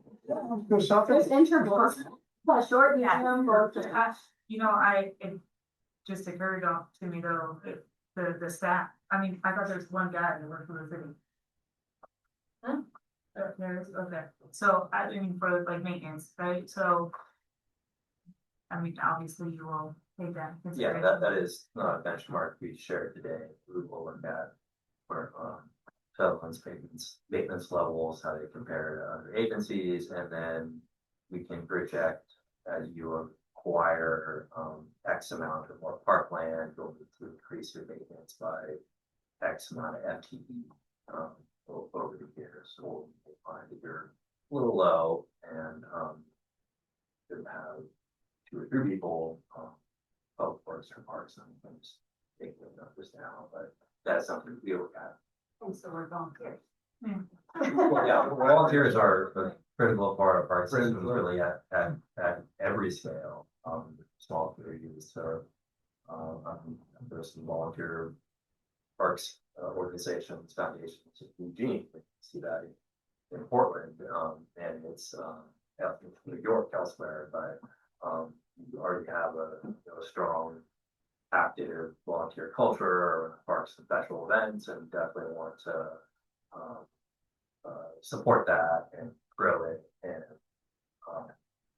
C: There's something,
F: There's intervals, short,
E: Yeah.
F: medium, both.
E: You know, it just occurred to me though, the staff, I mean, I thought there's one guy that worked for the city.
F: Huh?
E: There is, okay, so I mean, for like maintenance, right, so. I mean, obviously you will take that. into
D: Yeah,
E: consideration.
D: that is not a benchmark we shared today. We will look at for Sutherland's maintenance levels, how they compare to other agencies, and then we can project as you acquire X amount of more parkland, you'll need to increase your maintenance by X amount of FTE over the years. So we'll find that you're a little low and you have 2 or 3 people public works or parks and things taking the numbers down, but that's something we look at.
E: And so we're volunteers.
D: Well, yeah, volunteers are a critical part of our system, really at every scale, small communities, so. There's some volunteer parks, organizations, foundations in Eugene, we see that in Portland, and it's, out in New York elsewhere, but, you already have a strong active volunteer culture, parks and special events, and definitely want to support that and grow it. And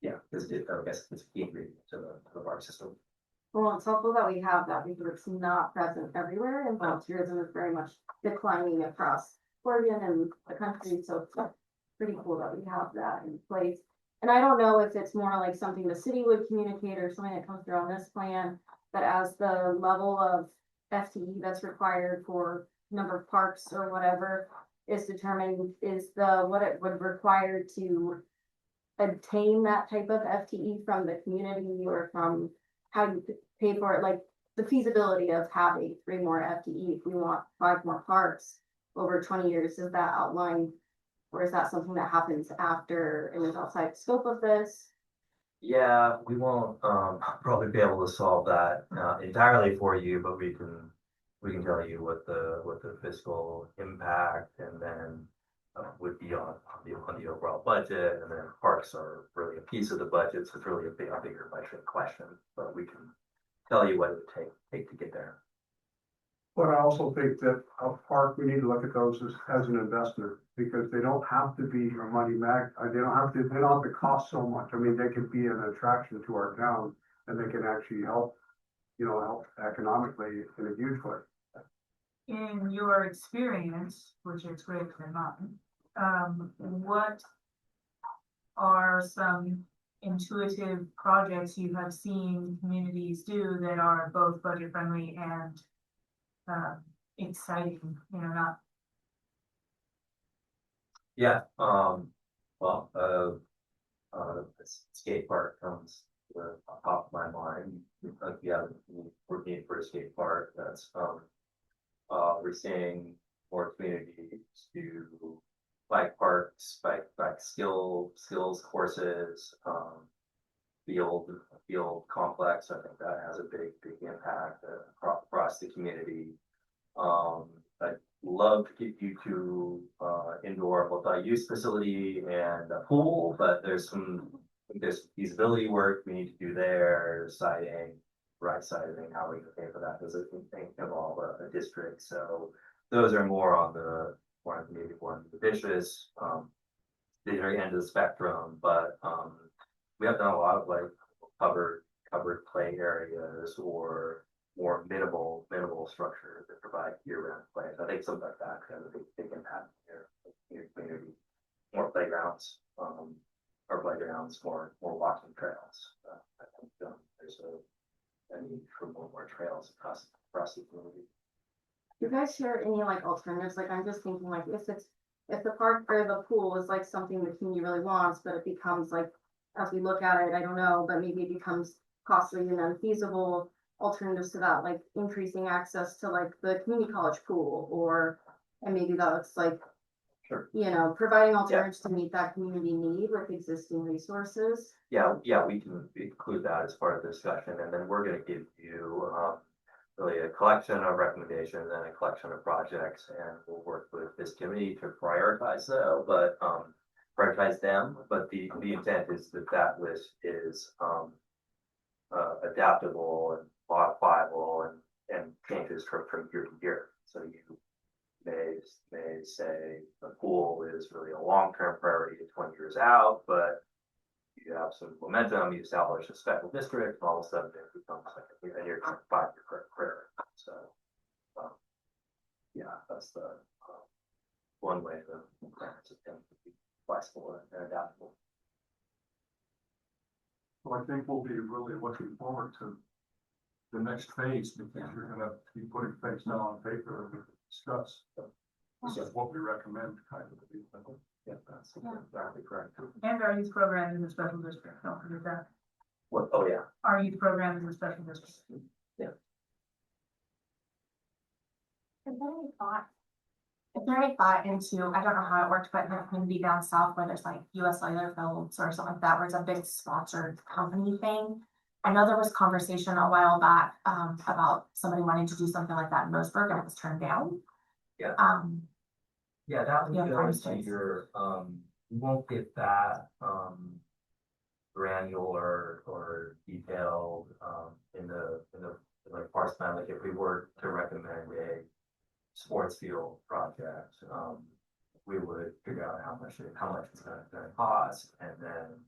D: yeah, because I guess it's a key ingredient to the park system.
F: Well, it's helpful that we have that because it's not present everywhere and volunteerism is very much declining across Oregon and the country, so it's pretty cool that we have that in place. And I don't know if it's more like something the city would communicate or something that comes through on this plan, but as the level of FTE that's required for number of parks or whatever is determined, is what it would require to obtain that type of FTE from the community or from how you pay for it, like the feasibility of having 3 more FTE if we want 5 more parks over 20 years, is that outlined? Or is that something that happens after and is outside the scope of this?
D: Yeah, we won't probably be able to solve that entirely for you, but we can tell you what the fiscal impact and then would be on the overall budget, and then parks are really a piece of the budget, so it's really a bigger budget question, but we can tell you what it would take to get there.
C: but I also think that a park, we need to look at those as an investment, because they don't have to be a money they don't have to cost so much. I mean, they could be an attraction to our town and they can actually help economically in a huge way.
E: In your experience, which is greater than mine, what are some intuitive projects you have seen communities do that are both budget friendly and exciting, not.
D: Yeah, well, skate park comes to the top of my mind. We're looking for a skate park that's, we're seeing more communities do bike parks, bike skills courses, field complex. I think that has a big impact across the community. I'd love to get you to indoor multi-use facility and a pool, but there's feasibility work we need to do there, siding, right siding, how we can pay for that, does it involve a district? So those are more on the maybe more on the vicious, the very end of the spectrum, but we have done a lot of like covered play areas or more minimal structures that provide year-round play. So I think something like that could have a big impact here in your community. More playgrounds, our playgrounds, more walking trails. I think, there's a need for more trails across the community.
F: Do you guys share any like alternatives? Like, I'm just thinking like, if the park or the pool is like something the community really wants, but it becomes like, as we look at it, I don't know, but maybe it becomes costly and unfeasible. Alternatives to that, like increasing access to like the community college pool, or, and maybe that's like,
D: Sure.
F: you know, providing alternatives to meet that community need with existing resources.
D: Yeah, we can include that as part of the discussion, and then we're gonna give you, really a collection of recommendations and a collection of projects, and we'll work with this committee to prioritize them, but the intent is that list is, adaptable and modifiable and changes from year to year. So you may say the pool is really a long-term priority 20 years out, but you have some momentum, you establish a special district, and all of a sudden it becomes like a year, 5-year priority. So, yeah, that's the one way the plans can be flexible and adaptable.
A: So I think we'll be really looking forward to the next phase, because you're gonna be putting things down on paper and discuss. This is what we recommend, kind of.
D: Yeah, that's exactly correct.
E: And our youth program is a special district, don't forget that.
D: What? Oh, yeah.
E: Our youth program is a special district.
G: Is there any thought into, I don't know how it worked, but in the community down south where there's like US Cellular Fields or something like that, where it's a big sponsored company thing? I know there was conversation a while back, about somebody wanting to do something like that in Mosburg and it was turned down.
D: Yeah.
J: Yeah, that
G: Yeah,
J: would go
G: prime
J: into
G: space.
J: your, you won't get that, granular or detailed, in the like parks plan. Like if we were to recommend a sports field project, we would figure out how much it's gonna cost, and then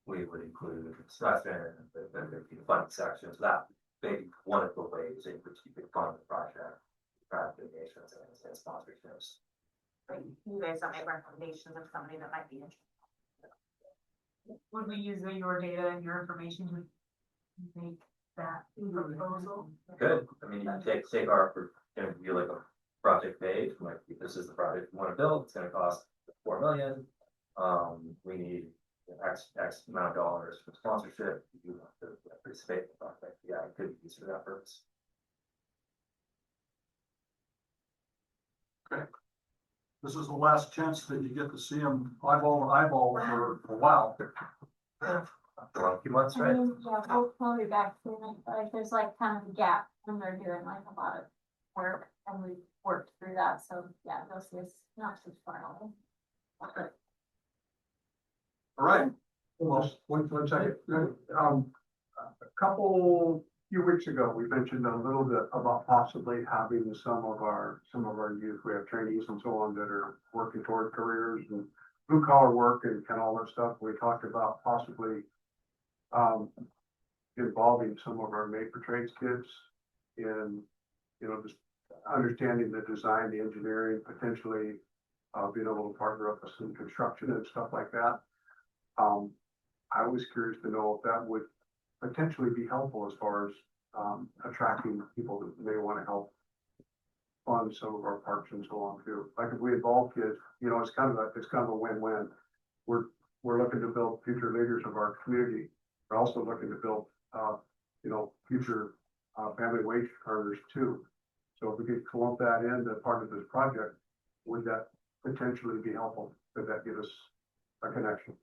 J: we would include discussion, the funding section. So that may be one of the ways in which you could fund the project, private donations and sponsorships.
G: You guys don't make recommendations of somebody that might be interested.
E: Would we use your data and your information to make that proposal?
D: Good. I mean, you can take our, view like a project page, like this is the project we want to build, it's gonna cost 4 million. We need X amount of dollars for sponsorship. You want to participate in the project. Yeah, it could be used for that purpose.
A: This is the last chance that you get to see them eyeball to eyeball for a while.
D: For a few months,
B: I
D: right?
B: mean, yeah, we'll be back soon, but like, there's like kind of a gap when they're doing like a lot of work, and we've worked through that, so yeah, this is not too far away.
A: All right.
C: Well, one second. Few weeks ago, we mentioned a little bit about possibly having some of our youth, we have trainees and so on that are working toward careers and blue collar work and all that stuff. We talked about possibly involving some of our maker trades kids in, just understanding the design, the engineering, potentially being able to partner up with some construction and stuff like that. I was curious to know if that would potentially be helpful as far as attracting people that may want to help fund some of our parks and so on too. Like if we involve kids, it's kind of a win-win. We're looking to build future leaders of our community. We're also looking to build future family wage earners too. So if we could clump that into part of this project, would that potentially be helpful? Could that give us a connection?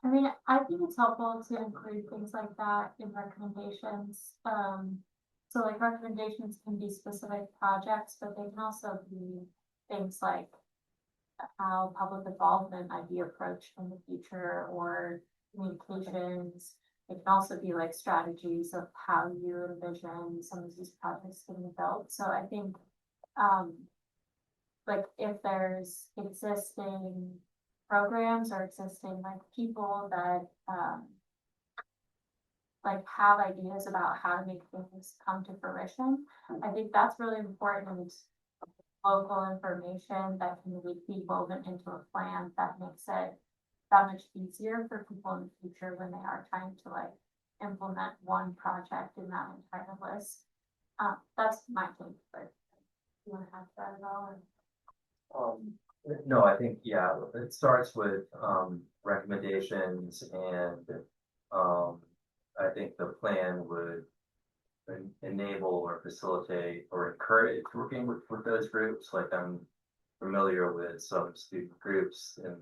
B: I mean, I think it's helpful to include things like that in recommendations. So like recommendations can be specific projects, but they can also be things like how public involvement might be approached in the future, or communications. It can also be like strategies of how you envision some of these projects getting built. So I think, like if there's existing programs or existing like people that like have ideas about how to make things come to fruition, I think that's really important. Local information that can be woven into a plan that makes it that much easier for people in the future when they are trying to like implement one project in that entire list. That's my take, but you wanna add to that at all? Or-
D: No, I think, yeah, it starts with, recommendations and, I think the plan would enable or facilitate or encourage working with those groups, like I'm familiar with some student groups and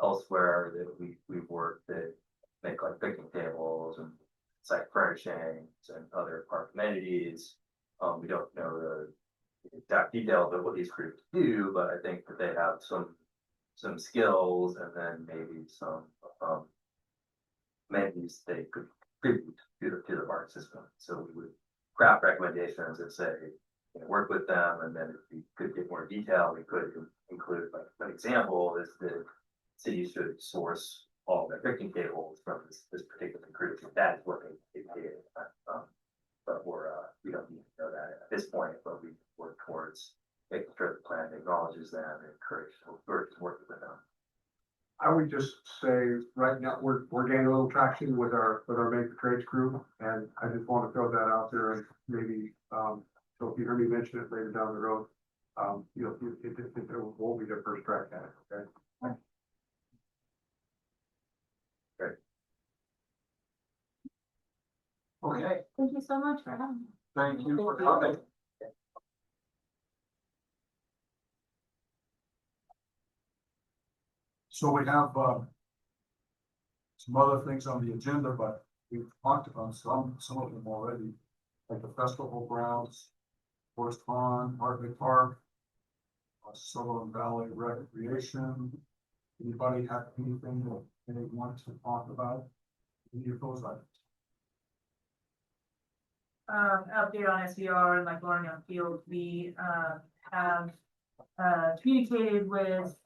D: elsewhere that we've worked that make like picnic tables and site furnishings and other park amenities. We don't know the exact details of what these groups do, but I think that they have some skills and then maybe some amenities they could contribute to the park system. So we would craft recommendations that say, you know, work with them, and then if we could get more detail, we could include like an example is the city should source all their picnic tables from this particular group. If that is what they did. But we don't need to know that at this point, but we work towards making sure the plan acknowledges them and encourage working with them.
C: I would just say, right now, we're gaining a little traction with our Make the Trades group, and I just want to throw that out there, and maybe, so if you hear me mention it later down the road, it won't be their first crack at it, okay?
D: Great.
A: Okay,
B: Thank you so much for having me.
A: thank you for
B: Thank you.
A: coming. So we have, some other things on the agenda, but we've talked about some of them already, like the festival grounds, Forest Pond, Hartley Park, Sutherland Valley Recreation. Anybody have anything that they want to talk about? Any of those items?
E: Update on SVR and like Lauren Young Field, we, have, communicated with,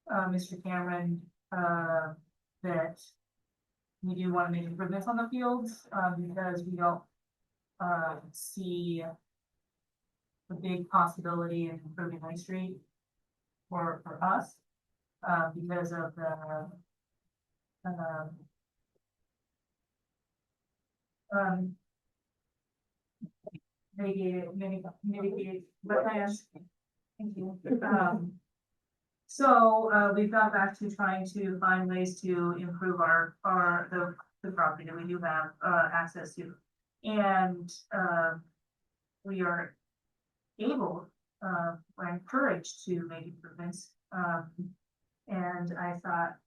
E: Mr. Cameron, that we do want to make improvements on the fields, because we don't, see a big possibility in improving High Street for us, because of the, mitigated wetlands. Thank you. So, we've gone back to trying to find ways to improve the property that we do have, access to. And, we are able, we're encouraged to make improvements. And I thought,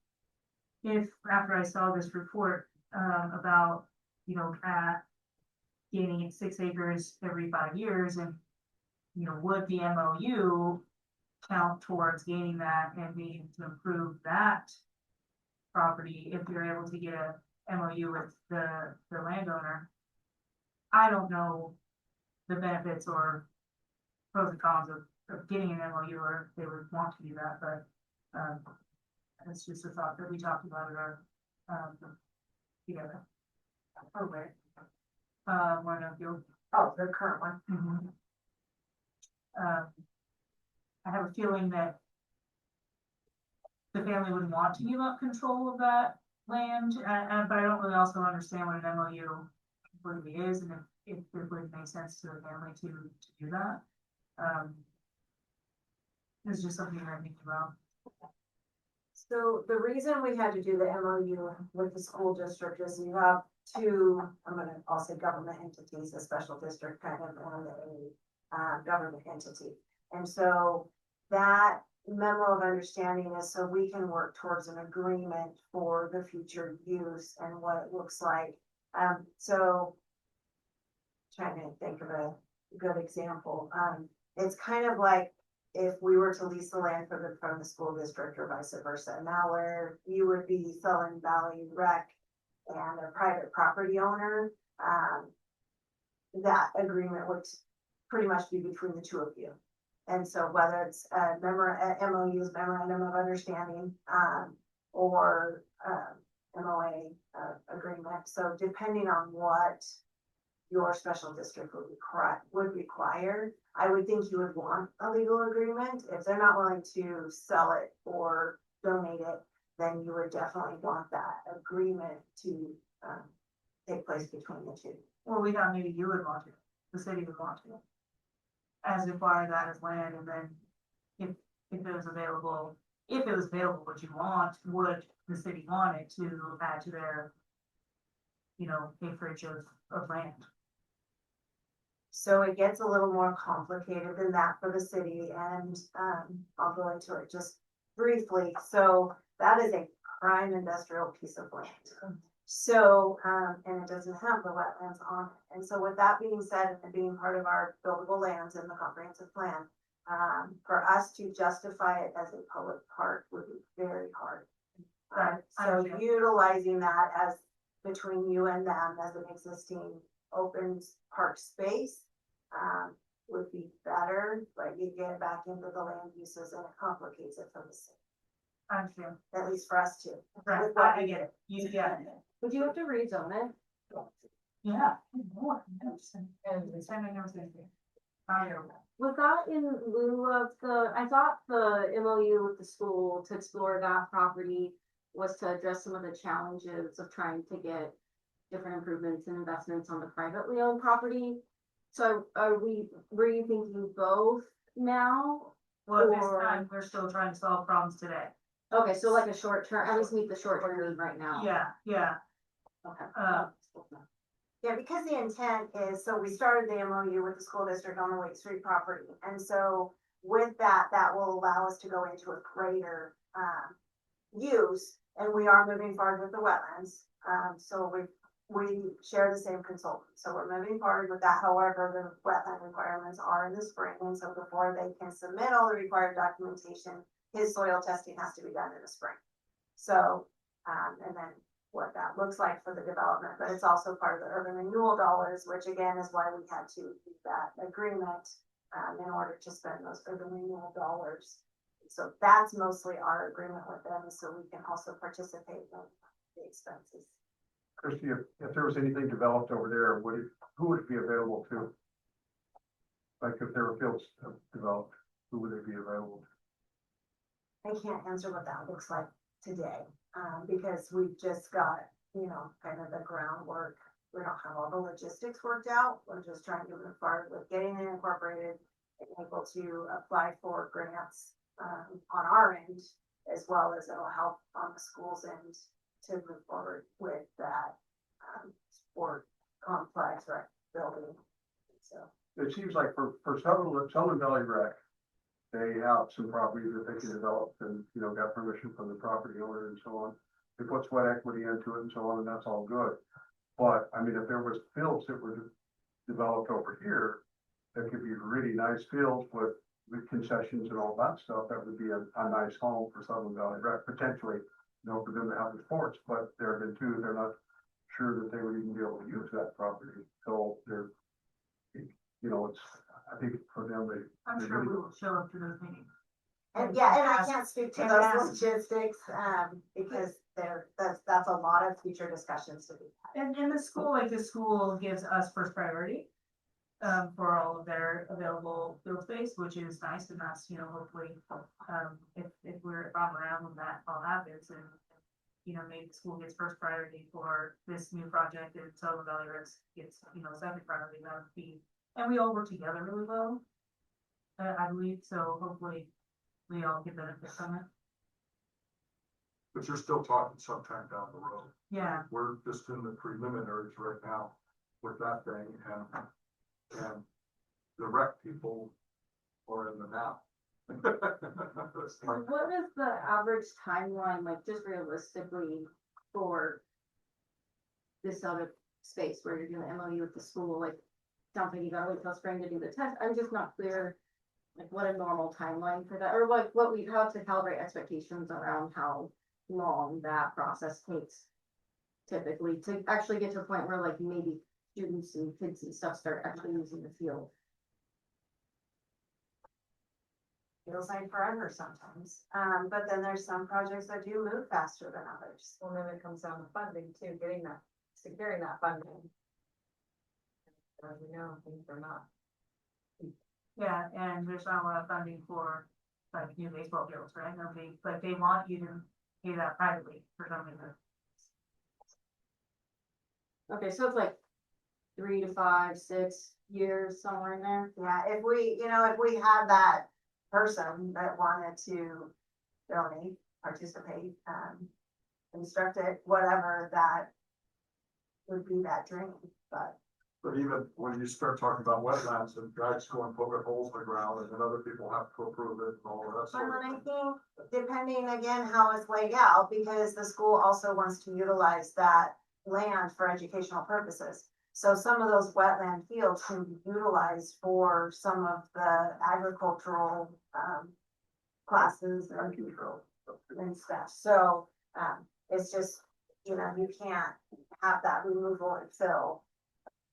E: if, after I saw this report, about, gaining 6 acres every 5 years, and, would the MOU count towards gaining that and being able to improve that property if you're able to get a MOU with the landowner? I don't know the benefits or pros and cons of getting an MOU, or if they would want to do that, but it's just a thought that we talked about at our together. Or where? Warren Field. Oh, the current one. I have a feeling that the family would want to give up control of that land, but I don't really also understand what an MOU really is, and if it would make sense to the family to do that. It's just something I'm thinking about.
K: So the reason we had to do the MOU with the school district is you have two, I'll say government entities, a special district kind of, and a government entity. And so that memo of understanding is so we can work towards an agreement for the future use and what it looks like. So trying to think of a good example. It's kind of like if we were to lease the land from the school district or vice versa. Now where you would be Sutherland Valley Rec and a private property owner, that agreement would pretty much be between the two of you. And so whether it's a MOU's memorandum of understanding, or MOA agreement. So depending on what your special district would require, I would think you would want a legal agreement. If they're not willing to sell it or donate it, then you would definitely want that agreement to, take place between the two.
E: Well, we thought maybe you would want to, the city would want to. As acquire that as land, and then if it was available, what you want, would the city want it to add to their, acreage of land?
K: So it gets a little more complicated than that for the city, and, I'll go into it just briefly. So that is a prime industrial piece of land. So, and it doesn't have the wetlands on it. And so with that being said, and being part of our buildable lands in the comprehensive plan, for us to justify it as a public park would be very hard.
E: Right, I
K: So
E: understand.
K: utilizing that as between you and them as an existing open park space, would be better, but you get back into the land uses and it complicates it for the city,
E: I understand.
K: at least for us too.
E: Right,
K: With what
E: I
K: we
E: get it, you get it.
F: Would you have to rezone it?
E: Yeah. And the Senate never said anything.
F: Was that in lieu of I thought the MOU with the school to explore that property was to address some of the challenges of trying to get different improvements and investments on the privately owned property. So were you thinking both now?
E: Well, this
F: Or-
E: time, we're still trying to solve problems today.
F: Okay, so like a short term, at least meet the short term need right now.
E: Yeah.
F: Okay.
K: Yeah, because the intent is, so we started the MOU with the school district on the Wake Street property. And so with that, that will allow us to go into a greater, use, and we are moving forward with the wetlands. So we share the same consultant, so we're moving forward with that. However, the wetland requirements are in the spring, and so before they can submit all the required documentation, his soil testing has to be done in the spring. So, and then what that looks like for the development, but it's also part of the urban renewal dollars, which again is why we had to keep that agreement, in order to spend those urban renewal dollars. So that's mostly our agreement with them, so we can also participate in the expenses.
C: Christie, if there was anything developed over there, who would it be available to? Like if there were fields developed, who would it be available to?
K: I can't answer what that looks like today, because we've just got, kind of the groundwork. We don't have all the logistics worked out. We're just trying to move forward with getting it incorporated and able to apply for grants, on our end, as well as it'll help on the school's end to move forward with that, sport complex, right, building. So.
C: It seems like for Sutherland Valley Rec, they have some property that they can develop and, got permission from the property owner and so on. They put sweat equity into it and so on, and that's all good. But, I mean, if there was fields that were developed over here, that could be really nice fields with concessions and all that stuff, that would be a nice home for Sutherland Valley Rec, potentially, for them to have the sports, but they're not sure that they would even be able to use that property. So they're, it's, I think for them,
E: I'm sure we will show up to those meetings.
K: And yeah, and I can't speak to
E: And
K: those
E: ask.
K: logistics, because that's a lot of future discussions to be had.
E: And in the school gives us first priority. For all of their available field space, which is nice, and that's, hopefully, if I'm around when that all happens, and, maybe the school gets first priority for this new project, and Sutherland Valley Rex gets, second priority, that would be, and we all work together really well. I believe, so hopefully, we all get benefit from it.
A: But you're still talking sometime down the road.
E: Yeah,
A: We're just in the preliminaries right now with that thing, and the rec people are in the now.
F: What is the average timeline, like just realistically, for this other space where you're doing the MOU with the school? Like, sounds like you gotta wait till spring to do the test. I'm just not clear, like, what a normal timeline for that, or like what we have to calibrate expectations around how long that process takes typically to actually get to a point where like maybe students and kids and stuff start actually using the field.
K: Feels like forever sometimes, but then there's some projects that do move faster than others.
L: Well, then it comes down to funding too, securing that funding. As we know, things are not.
E: yeah, and there's not a lot of funding for like new baseball fields, right? Nobody, but they want you to pay that privately for some reason.
F: Okay, so it's like 3 to 5, 6 years, somewhere in there.
K: Yeah, if we, if we had that person that wanted to donate, participate, instruct it, whatever, that would be that dream, but.
A: But even when you start talking about wetlands and guys go and poke holes in the ground and then other people have to approve it and all of that
K: And
A: sort
K: then
A: of
K: I
A: thing.
K: think, depending again how it's laid out, because the school also wants to utilize that land for educational purposes. So some of those wetland fields can be utilized for some of the agricultural, classes and stuff. So, it's just, you can't have that removal and fill.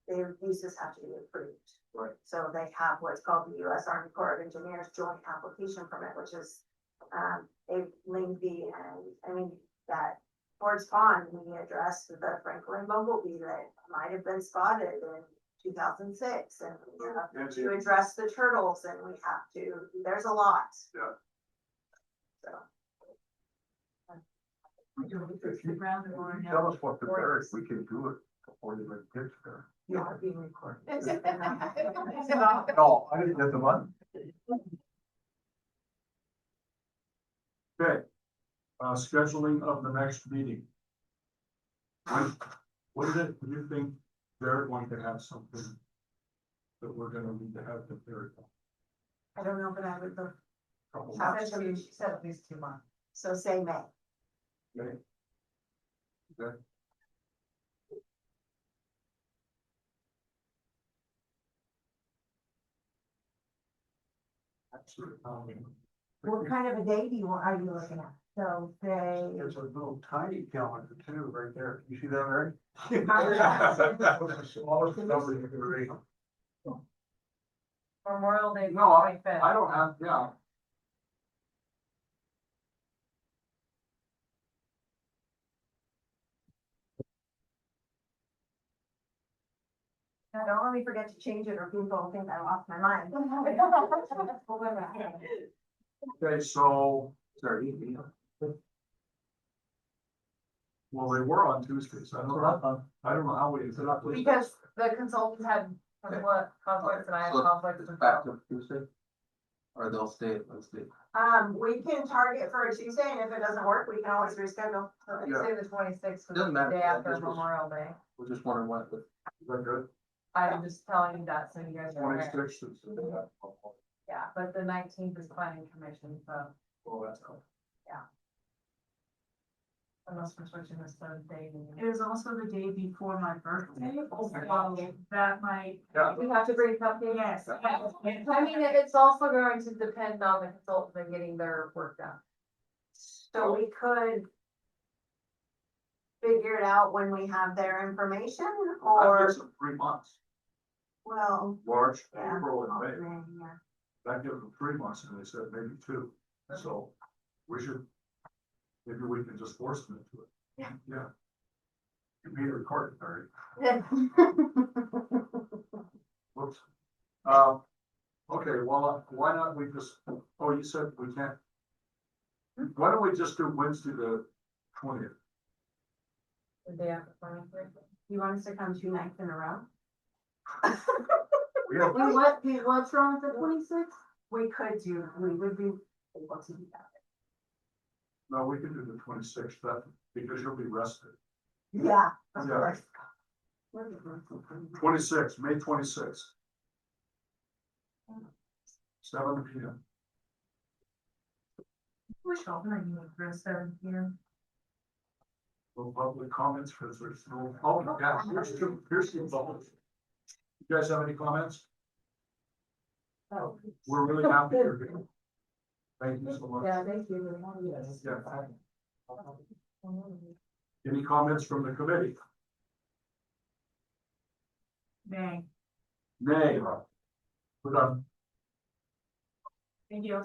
K: Their uses have to be approved.
A: Right.
K: So they have what's called the U.S. Army Corps of Engineers Joint Application Permit, which is, a lengthy, and I mean, that Ford's Pond, we addressed the Franklin bumblebee that might have been spotted in 2006, and we have to address the turtles, and we have to, there's a lot.
A: Yeah.
K: So.
C: If you tell us what to bury, we can do it before you even get there.
K: Yeah, being recorded.
C: No, I didn't get the money.
A: Okay, scheduling of the next meeting. What is it, do you think they're going to have something that we're gonna need to have prepared?
K: I don't know, but I would look,
A: Couple
K: After
A: months,
E: She said at least 2 months.
K: so say May.
A: okay? Okay, absolutely.
K: What kind of a day are you looking at? So say.
C: There's a little tiny calendar too, right there. You see that, Eric?
A: That was the smallest number you could read.
L: Memorial Day.
A: No, I don't have, yeah,
K: Don't let me forget to change it or people will think I lost my mind.
A: okay, so, sorry. Well, they were on Tuesdays, I don't know how we.
L: Because the consultants had what conflicts and I had
I: So
L: conflicts
I: it's
L: with
I: back
L: them.
I: to Tuesday? Or they'll stay at Wednesday?
K: We can target for a Tuesday, and if it doesn't work, we can always reschedule.
L: Tuesday the 26th was
I: Doesn't
L: the
I: matter.
L: day after
I: This was-
L: Memorial Day.
I: We're just wondering what the.
A: Is that good?
L: I'm just telling you that so you guys are aware.
A: 26th is.
L: Yeah, but the 19th is planning commission, so
A: Well, that's all.
L: unless we're switching this Thursday.
E: It is also the day before my birthday, so
A: Okay.
E: that might,
A: Yeah.
L: We have to bring cupcakes.
E: yes.
L: I mean, it's also going to depend on the consultant and getting their work done.
K: So we could figure it out when we have their information,
A: That
K: or,
A: gives them 3 months,
K: well,
A: March,
K: yeah.
A: April, and May.
K: Yeah.
A: That gives them 3 months, and they said maybe 2. So we should, maybe we can just force them into it.
K: Yeah.
A: Yeah. You beat a recording, Barry. Whoops. Okay, well, why not we just, oh, you said we can't. Why don't we just do Wednesday the 20th?
L: The day after planning commission.
K: You want us to come 2 nights in a row?
A: We have,
F: What's wrong with the 26th?
K: We could do, we would be able to do that.
A: no, we can do the 26th, that, because you'll be rested.
K: Yeah, of
A: Yeah.
K: course.
A: 26, May 26th. 7 p.m.
E: Wish all the money was for 7 p.m.
A: No public comments, because there's no, oh, yeah, here's the public. You guys have any comments?
K: Oh.
A: We're really happy you're here. Thank you so much.
L: Yeah, thank you.
A: Yeah. Any comments from the committee?
E: Nay.
A: Nay. We're done.
E: Thank you.